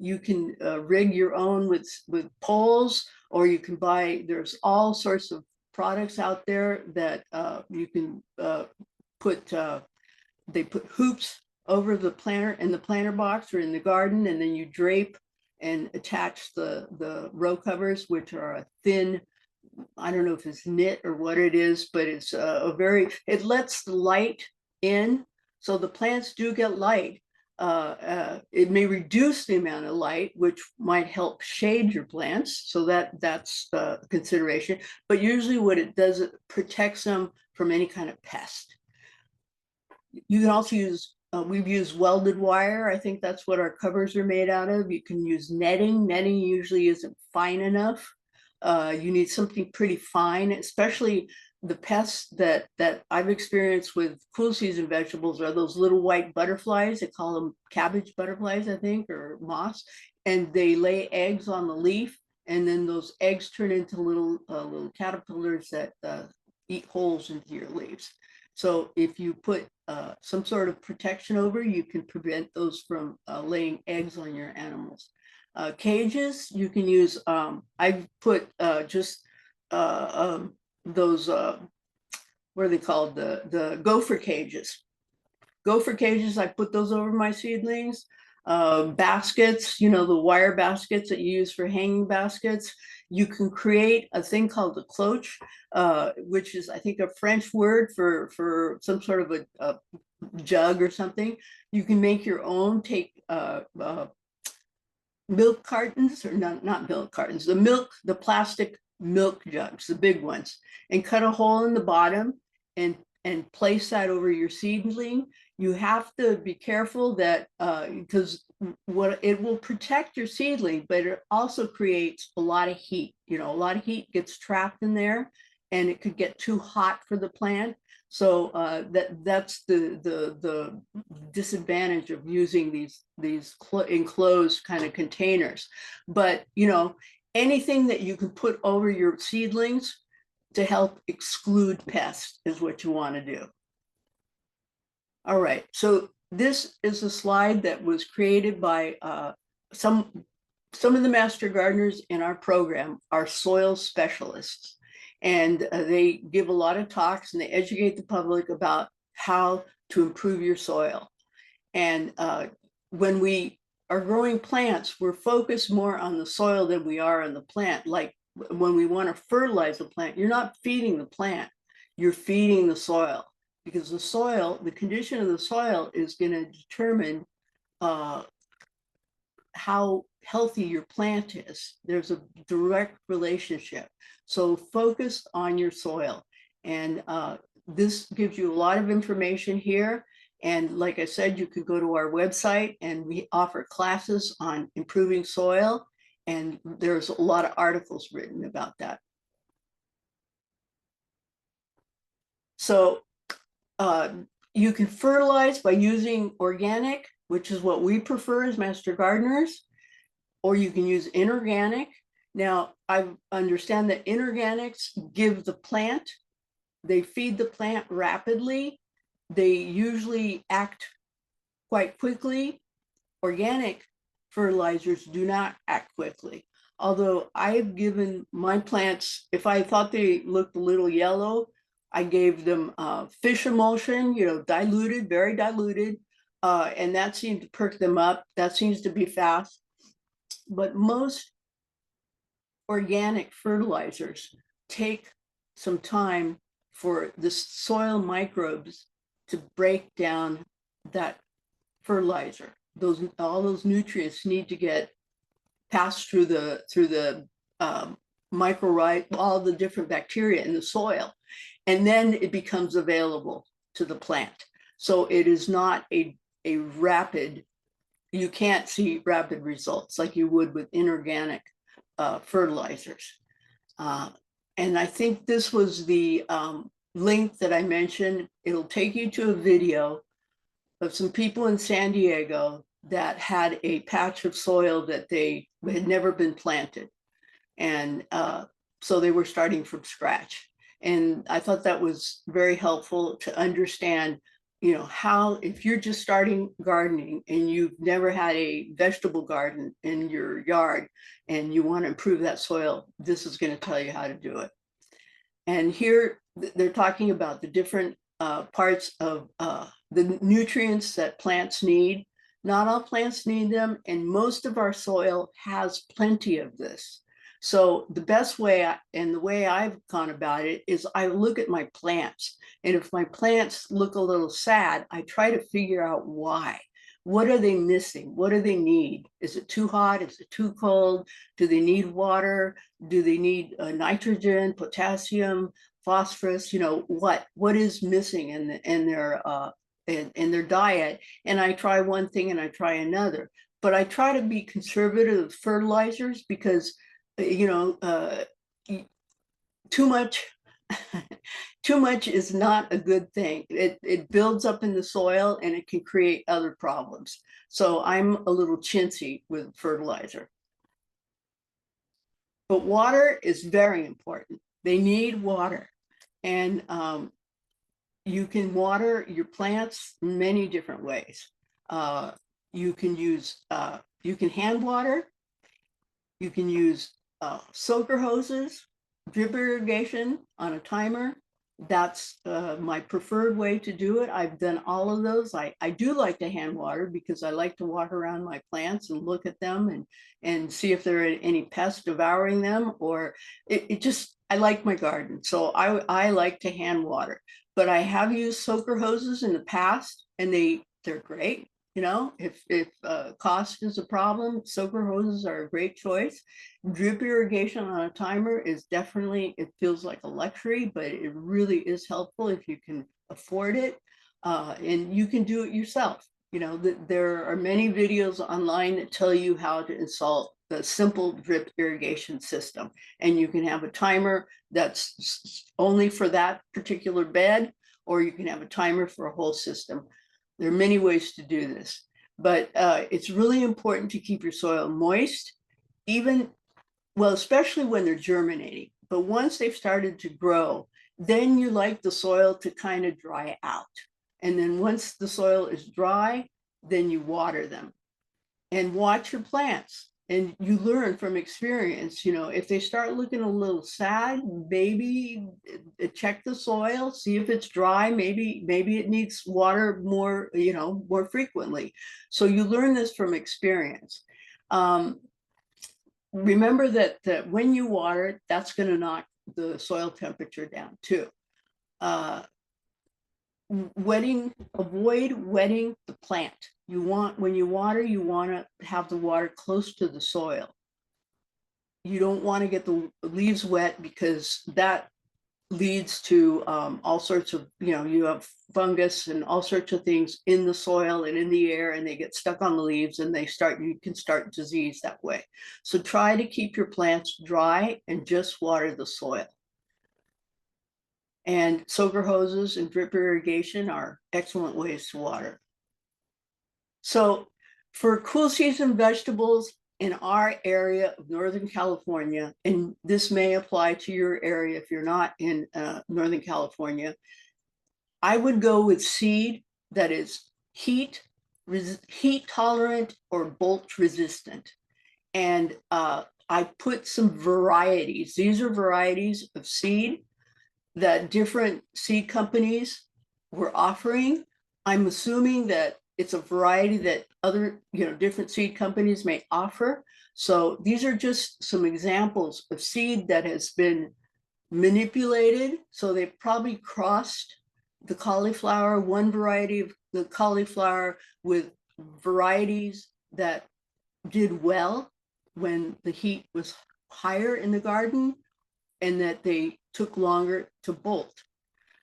You can rig your own with poles, or you can buy, there's all sorts of products out there that you can put, they put hoops over the planter, in the planter box or in the garden, and then you drape and attach the row covers, which are a thin, I don't know if it's knit or what it is, but it's it lets the light in. So the plants do get light, it may reduce the amount of light, which might help shade your plants. So that's a consideration. But usually what it does, it protects them from any kind of pest. You can also use, we've used welded wire. I think that's what our covers are made out of. You can use netting. Netting usually isn't fine enough. You need something pretty fine, especially the pests that I've experienced with cool season vegetables are those little white butterflies. They call them cabbage butterflies, I think, or moths, and they lay eggs on the leaf, and then those eggs turn into little caterpillars that eat holes into your leaves. So if you put some sort of protection over, you can prevent those from laying eggs on your animals. Cages, you can use, I've put just those, what are they called? The gopher cages. Gopher cages, I put those over my seedlings. Baskets, you know, the wire baskets that you use for hanging baskets. You can create a thing called a cloche, which is, I think, a French word for some sort of a jug or something. You can make your own, take milk cartons, or not milk cartons, the plastic milk jugs, the big ones, and cut a hole in the bottom and place that over your seedling. You have to be careful that because what it will protect your seedling, but it also creates a lot of heat. You know, a lot of heat gets trapped in there, and it could get too hot for the plant. So that's the disadvantage of using these enclosed kind of containers. But you know, anything that you can put over your seedlings to help exclude pests is what you want to do. All right, so this is a slide that was created by some of the master gardeners in our program are soil specialists. And they give a lot of talks and they educate the public about how to improve your soil. And when we are growing plants, we're focused more on the soil than we are on the plant. Like when we want to fertilize a plant, you're not feeding the plant, you're feeding the soil, because the soil, the condition of the soil is going to determine how healthy your plant is. There's a direct relationship. So focus on your soil. And this gives you a lot of information here. And like I said, you could go to our website and we offer classes on improving soil. And there's a lot of articles written about that. So you can fertilize by using organic, which is what we prefer as master gardeners, or you can use inorganic. Now, I understand that inorganics give the plant, they feed the plant rapidly. They usually act quite quickly. Organic fertilizers do not act quickly. Although I've given my plants, if I thought they looked a little yellow, I gave them fish emulsion, you know, diluted, very diluted, and that seemed to perk them up. That seems to be fast. But most organic fertilizers take some time for the soil microbes to break down that fertilizer. All those nutrients need to get passed through the microbiome, all the different bacteria in the soil, and then it becomes available to the plant. So it is not a rapid, you can't see rapid results like you would with inorganic fertilizers. And I think this was the link that I mentioned. It'll take you to a video of some people in San Diego that had a patch of soil that they had never been planted. And so they were starting from scratch. And I thought that was very helpful to understand, you know, how, if you're just starting gardening and you've never had a vegetable garden in your yard and you want to improve that soil, this is going to tell you how to do it. And here they're talking about the different parts of the nutrients that plants need. Not all plants need them, and most of our soil has plenty of this. So the best way, and the way I've gone about it, is I look at my plants. And if my plants look a little sad, I try to figure out why. what are they missing? What do they need? Is it too hot? Is it too cold? Do they need water? Do they need nitrogen, potassium, phosphorus? You know, what is missing in their diet? And I try one thing and I try another, but I try to be conservative with fertilizers because, you know, too much too much is not a good thing. It builds up in the soil and it can create other problems. So I'm a little chintzy with fertilizer. But water is very important. They need water. And you can water your plants many different ways. You can hand water. You can use soaker hoses, drip irrigation on a timer. That's my preferred way to do it. I've done all of those. I do like to hand water because I like to walk around my plants and look at them and see if there are any pests devouring them, or I like my garden. So I like to hand water, but I have used soaker hoses in the past and they're great. You know, if cost is a problem, soaker hoses are a great choice. Drip irrigation on a timer is definitely, it feels like a luxury, but it really is helpful if you can afford it. And you can do it yourself. You know, there are many videos online that tell you how to install the simple drip irrigation system. And you can have a timer that's only for that particular bed, or you can have a timer for a whole system. There are many ways to do this, but it's really important to keep your soil moist, especially when they're germinating. But once they've started to grow, then you like the soil to kind of dry out. And then once the soil is dry, then you water them and watch your plants. And you learn from experience, you know, if they start looking a little sad, maybe check the soil, see if it's dry, maybe it needs water more, you know, more frequently. So you learn this from experience. Remember that when you water it, that's going to knock the soil temperature down too. Avoid wetting the plant. When you water, you want to have the water close to the soil. You don't want to get the leaves wet because that leads to all sorts of, you know, you have fungus and all sorts of things in the soil and in the air, and they get stuck on the leaves and you can start disease that way. So try to keep your plants dry and just water the soil. And soaker hoses and drip irrigation are excellent ways to water. So for cool season vegetables in our area of Northern California, and this may apply to your area if you're not in Northern California, I would go with seed that is heat tolerant or bolt resistant. And I put some varieties. These are varieties of seed that different seed companies were offering. I'm assuming that it's a variety that other, you know, different seed companies may offer. So these are just some examples of seed that has been manipulated. So they've probably crossed the cauliflower, one variety of the cauliflower with varieties that did well when the heat was higher in the garden, and that they took longer to bolt.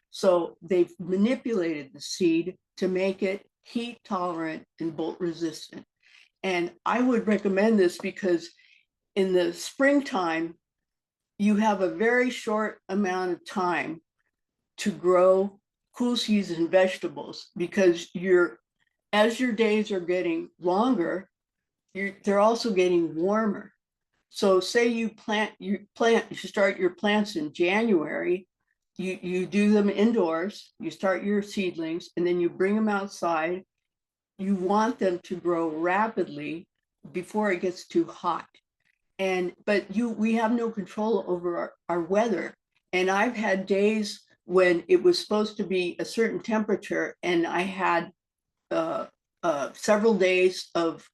So they've manipulated the seed to make it heat tolerant and bolt resistant. And I would recommend this because in the springtime, you have a very short amount of time to grow cool season vegetables, because as your days are getting longer, they're also getting warmer. So say you start your plants in January, you do them indoors, you start your seedlings, and then you bring them outside. You want them to grow rapidly before it gets too hot. But we have no control over our weather. And I've had days when it was supposed to be a certain temperature, and I had several days of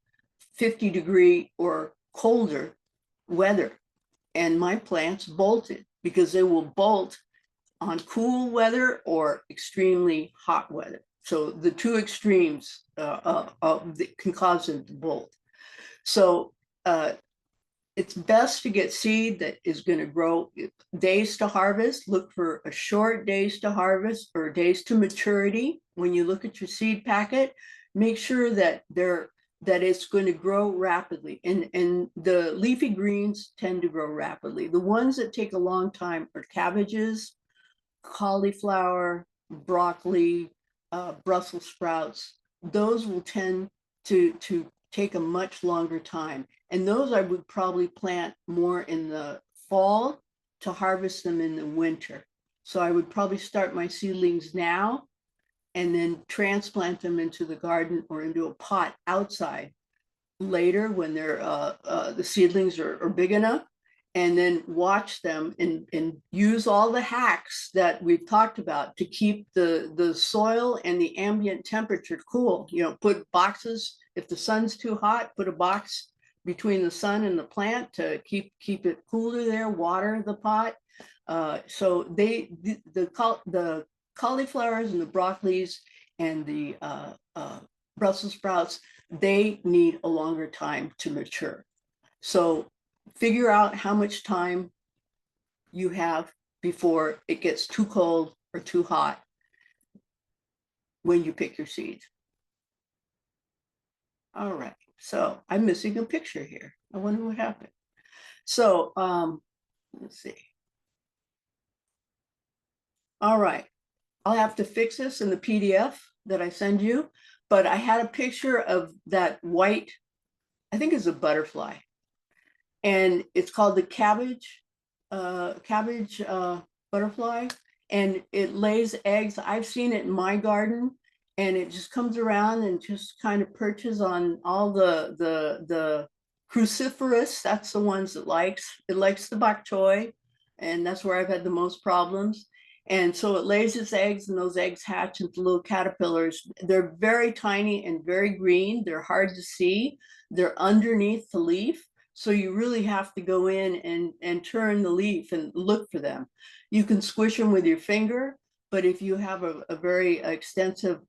50-degree or colder weather, and my plants bolted, because they will bolt on cool weather or extremely hot weather. So the two extremes can cause them to bolt. So it's best to get seed that is going to grow days to harvest. Look for a short days to harvest or days to maturity. When you look at your seed packet, make sure that it's going to grow rapidly. And the leafy greens tend to grow rapidly. The ones that take a long time are cabbages, cauliflower, broccoli, Brussels sprouts. Those will tend to take a much longer time. And those I would probably plant more in the fall to harvest them in the winter. So I would probably start my seedlings now and then transplant them into the garden or into a pot outside later when they're the seedlings are big enough, and then watch them and use all the hacks that we've talked about to keep the soil and the ambient temperature cool. You know, put boxes, if the sun's too hot, put a box between the sun and the plant to keep it cooler there, water the pot. So the cauliflowers and the broccolis and the Brussels sprouts, they need a longer time to mature. So figure out how much time you have before it gets too cold or too hot when you pick your seeds. All right, so I'm missing a picture here. I wonder what happened. So let's see. All right, I'll have to fix this in the PDF that I send you, but I had a picture of that white, I think it's a butterfly, and it's called the cabbage butterfly, and it lays eggs. I've seen it in my garden, and it just comes around and just kind of perches on all the cruciferous. That's the ones it likes the bok choy, and that's where I've had the most problems. And so it lays its eggs, and those eggs hatch into little caterpillars. They're very tiny and very green. They're hard to see. They're underneath the leaf. So you really have to go in and turn the leaf and look for them. You can squish them with your finger, but if you have a very extensive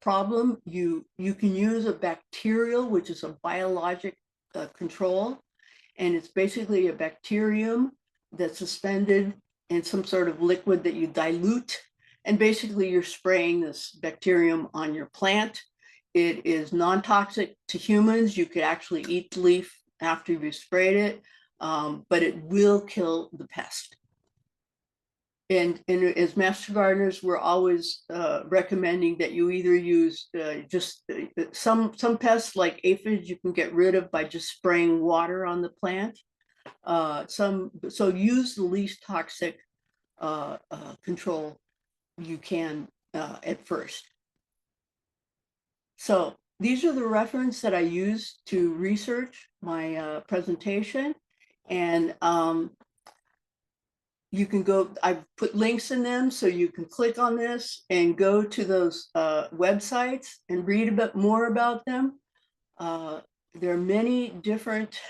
problem, you can use a bacterial, which is a biologic control. And it's basically a bacterium that's suspended in some sort of liquid that you dilute. And basically you're spraying this bacterium on your plant. It is non-toxic to humans. You could actually eat the leaf after you've sprayed it, but it will kill the pest. And as master gardeners, we're always recommending that you either use some pests like aphids you can get rid of by just spraying water on the plant. So use the least toxic control you can at first. So these are the references that I use to research my presentation, and you can go, I've put links in them so you can click on this and go to those websites and read a bit more about them. There are many different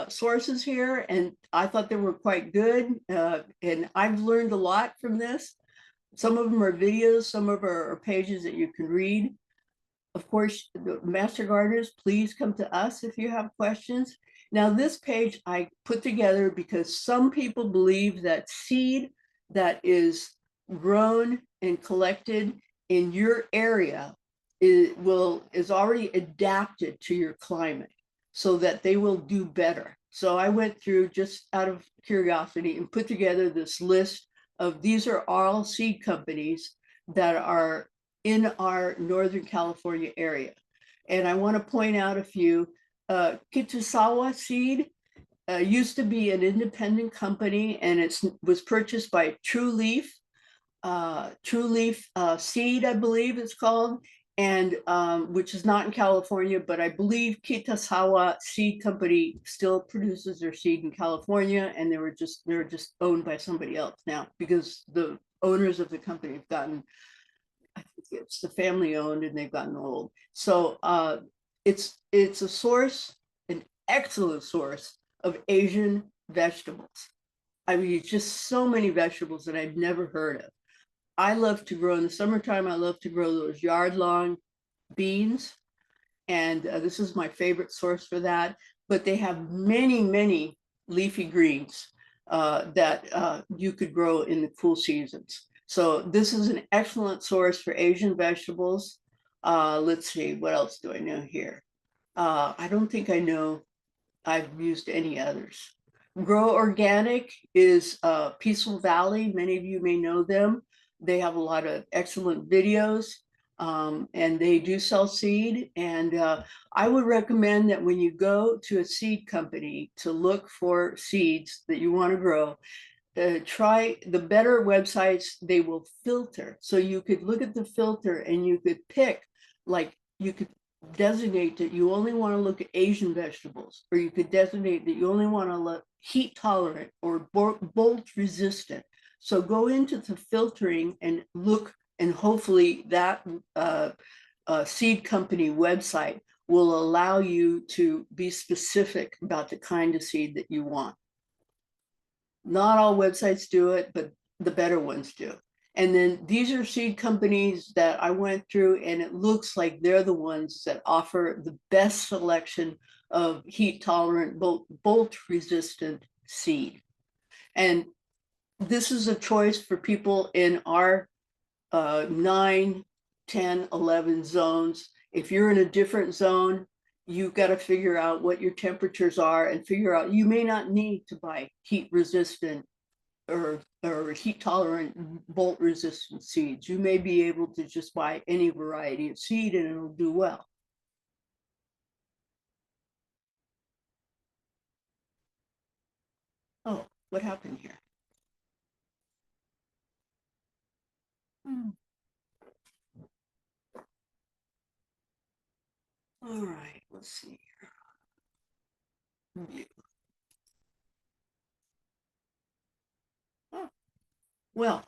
sources here, and I thought they were quite good, and I've learned a lot from this. Some of them are videos, some of them are pages that you can read. Of course, the master gardeners, please come to us if you have questions. Now, this page I put together because some people believe that seed that is grown and collected in your area is already adapted to your climate so that they will do better. So I went through, just out of curiosity, and put together this list of, these are all seed companies that are in our Northern California area. And I want to point out a few. Kitasawa Seed used to be an independent company, and it was purchased by True Leaf Seed, I believe it's called, and which is not in California, but I believe Kitasawa Seed Company still produces their seed in California, and they're just owned by somebody else now, because the owners of the company have gotten, I think it's the family owned, and they've gotten old. So it's a source, an excellent source of Asian vegetables. I mean, just so many vegetables that I've never heard of. I love to grow in the summertime. I love to grow those yard-long beans. And this is my favorite source for that. But they have many, many leafy greens that you could grow in the cool seasons. So this is an excellent source for Asian vegetables. Let's see, what else do I know here? I don't think I know I've used any others. Grow Organic is Peaceful Valley. Many of you may know them. They have a lot of excellent videos, and they do sell seed. And I would recommend that when you go to a seed company to look for seeds that you want to grow, try the better websites. They will filter. So you could look at the filter and you could pick, like you could designate that you only want to look at Asian vegetables, or you could designate that you only want to look heat tolerant or bolt resistant. So go into the filtering and look, and hopefully that seed company website will allow you to be specific about the kind of seed that you want. Not all websites do it, but the better ones do. And then these are seed companies that I went through, and it looks like they're the ones that offer the best selection of heat tolerant, bolt resistant seed. And this is a choice for people in our 9, 10, 11 zones. If you're in a different zone, you've got to figure out what your temperatures are and figure out, you may not need to buy heat resistant or heat tolerant, bolt resistant seeds. You may be able to just buy any variety of seed and it'll do well. Oh, what happened here? All right, let's see here. Oh, well,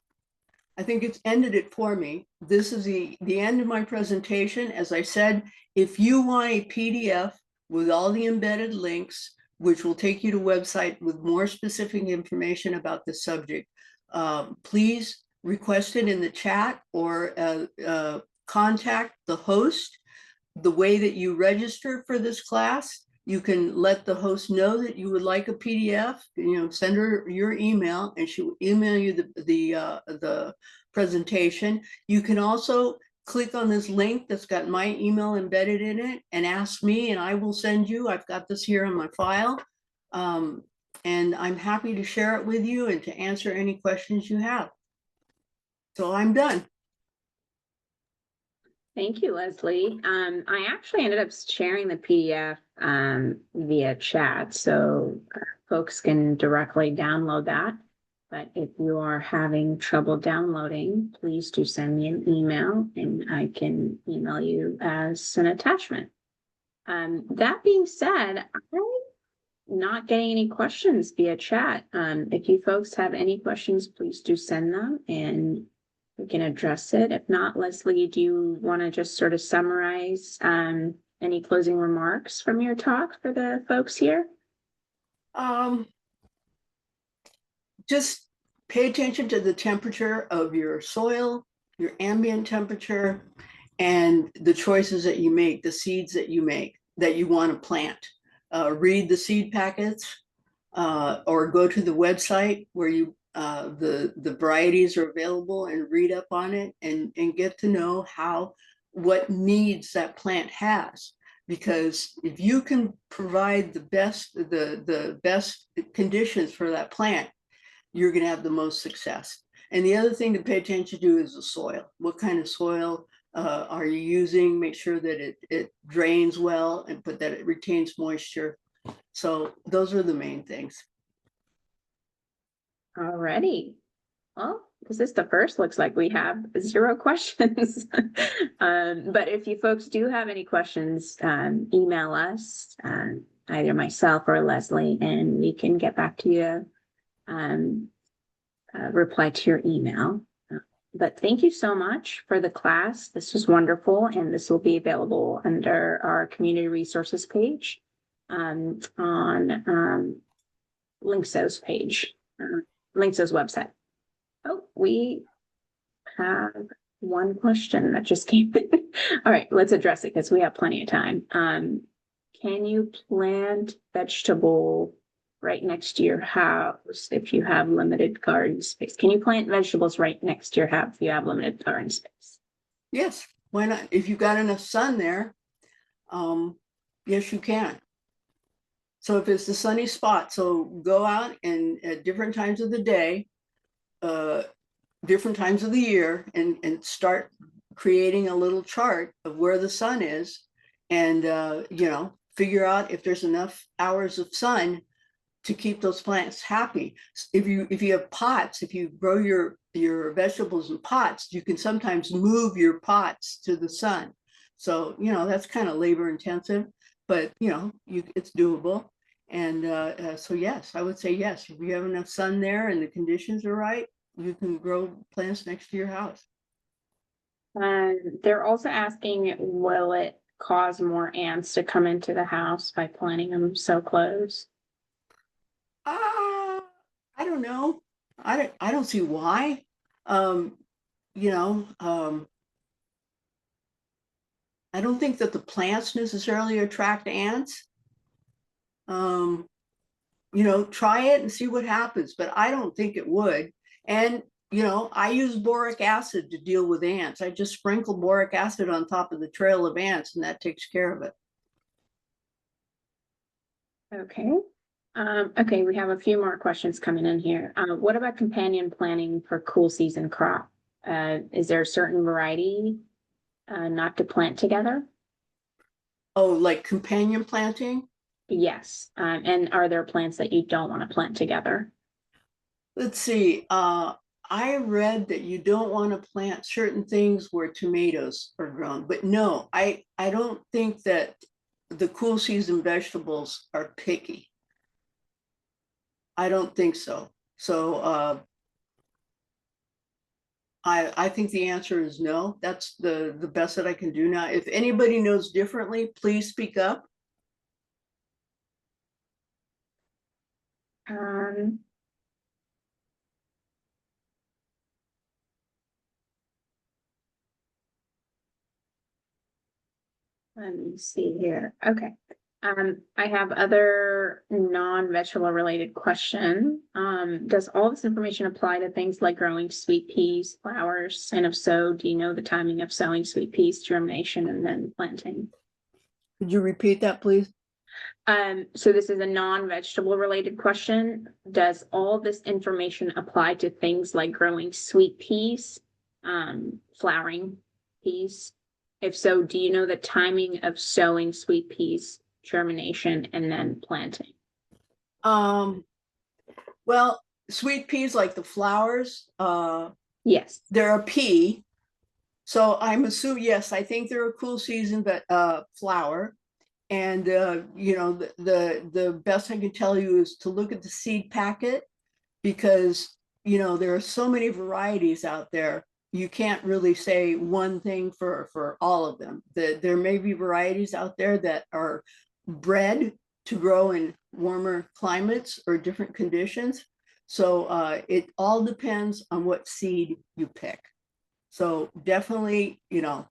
I think it's ended it for me. This is the end of my presentation. As I said, if you want a PDF with all the embedded links, which will take you to a website with more specific information about the subject, please request it in the chat or contact the host. The way that you register for this class, you can let the host know that you would like a PDF, send her your email and she will email you the presentation. You can also click on this link that's got my email embedded in it and ask me, and I will send you. I've got this here on my file. And I'm happy to share it with you and to answer any questions you have. So I'm done. Thank you, Leslie. I actually ended up sharing the PDF via chat, so folks can directly download that. But if you are having trouble downloading, please do send me an email and I can email you as an attachment. That being said, I'm not getting any questions via chat. If you folks have any questions, please do send them and we can address it. If not, Leslie, do you want to just sort of summarize any closing remarks from your talk for the folks here? Just pay attention to the temperature of your soil, your ambient temperature, and the choices that you make, the seeds that you make, that you want to plant. Read the seed packets or go to the website where you the varieties are available and read up on it and get to know what needs that plant has. Because if you can provide the best conditions for that plant, you're going to have the most success. And the other thing to pay attention to is the soil. What kind of soil are you using? Make sure that it drains well but that it retains moisture. So those are the main things. Alrighty. Well, this is the first. Looks like we have 0 questions. But if you folks do have any questions, email us, either myself or Leslie, and we can get back to you, reply to your email. But thank you so much for the class. This was wonderful, and this will be available under our community resources page on Linkso's page. links to his website. Oh, we have one question that just came in. All right, let's address it because we have plenty of time. Can you plant vegetable right next to your house if you have limited garden space? Can you plant vegetables right next to your house if you have limited garden space? Yes, why not? If you've got enough sun there, yes, you can. So if it's the sunny spot, so go out and at different times of the day, different times of the year, and start creating a little chart of where the sun is, and you know, figure out if there's enough hours of sun to keep those plants happy. If you have pots, if you grow your vegetables in pots, you can sometimes move your pots to the sun. So, you know, that's kind of labor intensive, but you know, it's doable. And so yes, I would say yes. If you have enough sun there and the conditions are right, you can grow plants next to your house. They're also asking, will it cause more ants to come into the house by planting them so close? I don't know. I don't see why. You know, I don't think that the plants necessarily attract ants. You know, try it and see what happens, but I don't think it would. And, you know, I use boric acid to deal with ants. I just sprinkle boric acid on top of the trail of ants and that takes care of it. Okay. Okay, we have a few more questions coming in here. What about companion planting for cool season crop? Is there a certain variety not to plant together? Oh, like companion planting? Yes. And are there plants that you don't want to plant together? Let's see. I read that you don't want to plant certain things where tomatoes are grown, but no, I don't think that the cool season vegetables are picky. I don't think so. So I think the answer is no. That's the best that I can do now. If anybody knows differently, please speak up. Um, Let me see here. Okay. I have other non-vegetable related question. Does all this information apply to things like growing sweet peas, flowers? And if so, do you know the timing of sowing sweet peas, germination, and then planting? Could you repeat that, please? So this is a non-vegetable related question. Does all this information apply to things like growing sweet peas, flowering peas? If so, do you know the timing of sowing sweet peas, germination, and then planting? Well, sweet peas like the flowers, Yes. they're a pea. So I'm assuming, yes, I think they're a cool season, but flower. And you know, the best I can tell you is to look at the seed packet, because you know there are so many varieties out there. You can't really say one thing for all of them. There may be varieties out there that are bred to grow in warmer climates or different conditions. So it all depends on what seed you pick. So definitely, you know,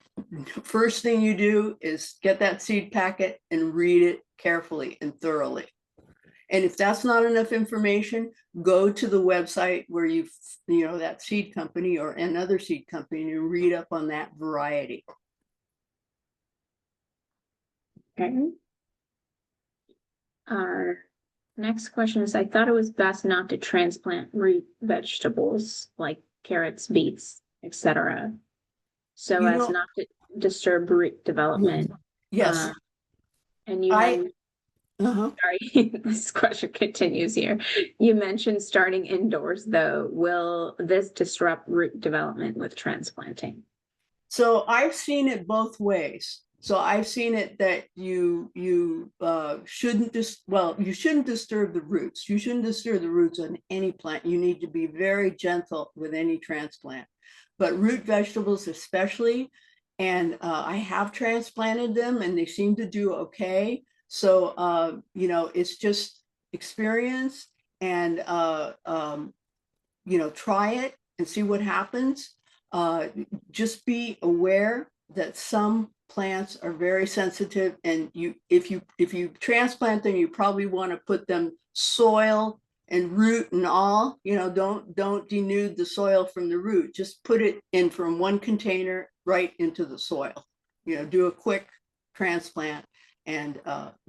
first thing you do is get that seed packet and read it carefully and thoroughly. And if that's not enough information, go to the website where you know, that seed company or another seed company and read up on that variety. Okay. Our next question is, I thought it was best not to transplant root vegetables like carrots, beets, etc., so You as know, not to disturb root development. yes, And you I, uh-huh. sorry, this question continues here. You mentioned starting indoors, though. Will this disrupt root development with transplanting? So I've seen it both ways. So I've seen it that you shouldn't you shouldn't disturb the roots. You shouldn't disturb the roots on any plant. You need to be very gentle with any transplant, but root vegetables especially. And I have transplanted them and they seem to do okay. So you know, it's just experience and try it and see what happens. Just be aware that some plants are very sensitive, and if you transplant them, you probably want to put them soil and root and all. Don't denude the soil from the root. Just put it in from one container right into the soil. Do a quick transplant and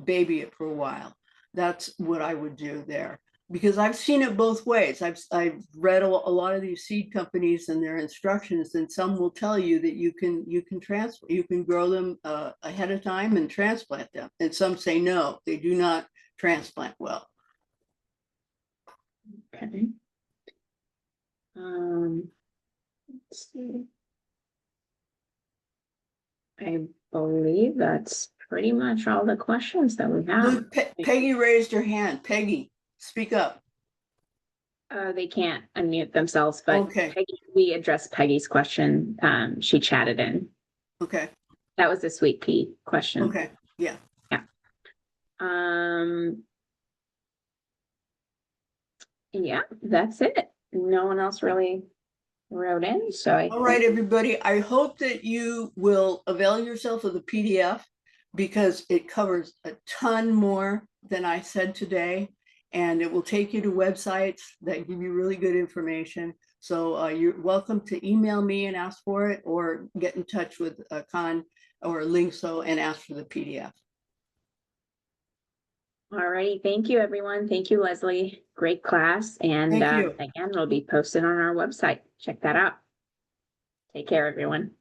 baby it for a while. That's what I would do there, because I've seen it both ways. I've read a lot of these seed companies and their instructions, and some will tell you that you can grow them ahead of time and transplant them, and some say no, they do not transplant well. Okay. Let's see. I believe that's pretty much all the questions that we have. Peggy raised her hand. Peggy, speak up. They can't unmute themselves, but okay. Peggy, we addressed Peggy's question. She chatted in. Okay. That was a sweet pea question. Okay. Yeah. Yeah. Yeah, that's it. No one else really wrote in. So all right, everybody. I hope that you will avail yourself of the PDF, because it covers a ton more than I said today, and it will take you to websites that give you really good information. So you're welcome to email me and ask for it, or get in touch with Con or Linkso and ask for the PDF. All right. Thank you, everyone. Thank you, Leslie. Great class. And Thank you. again, it'll be posted on our website. Check that out. Take care, everyone.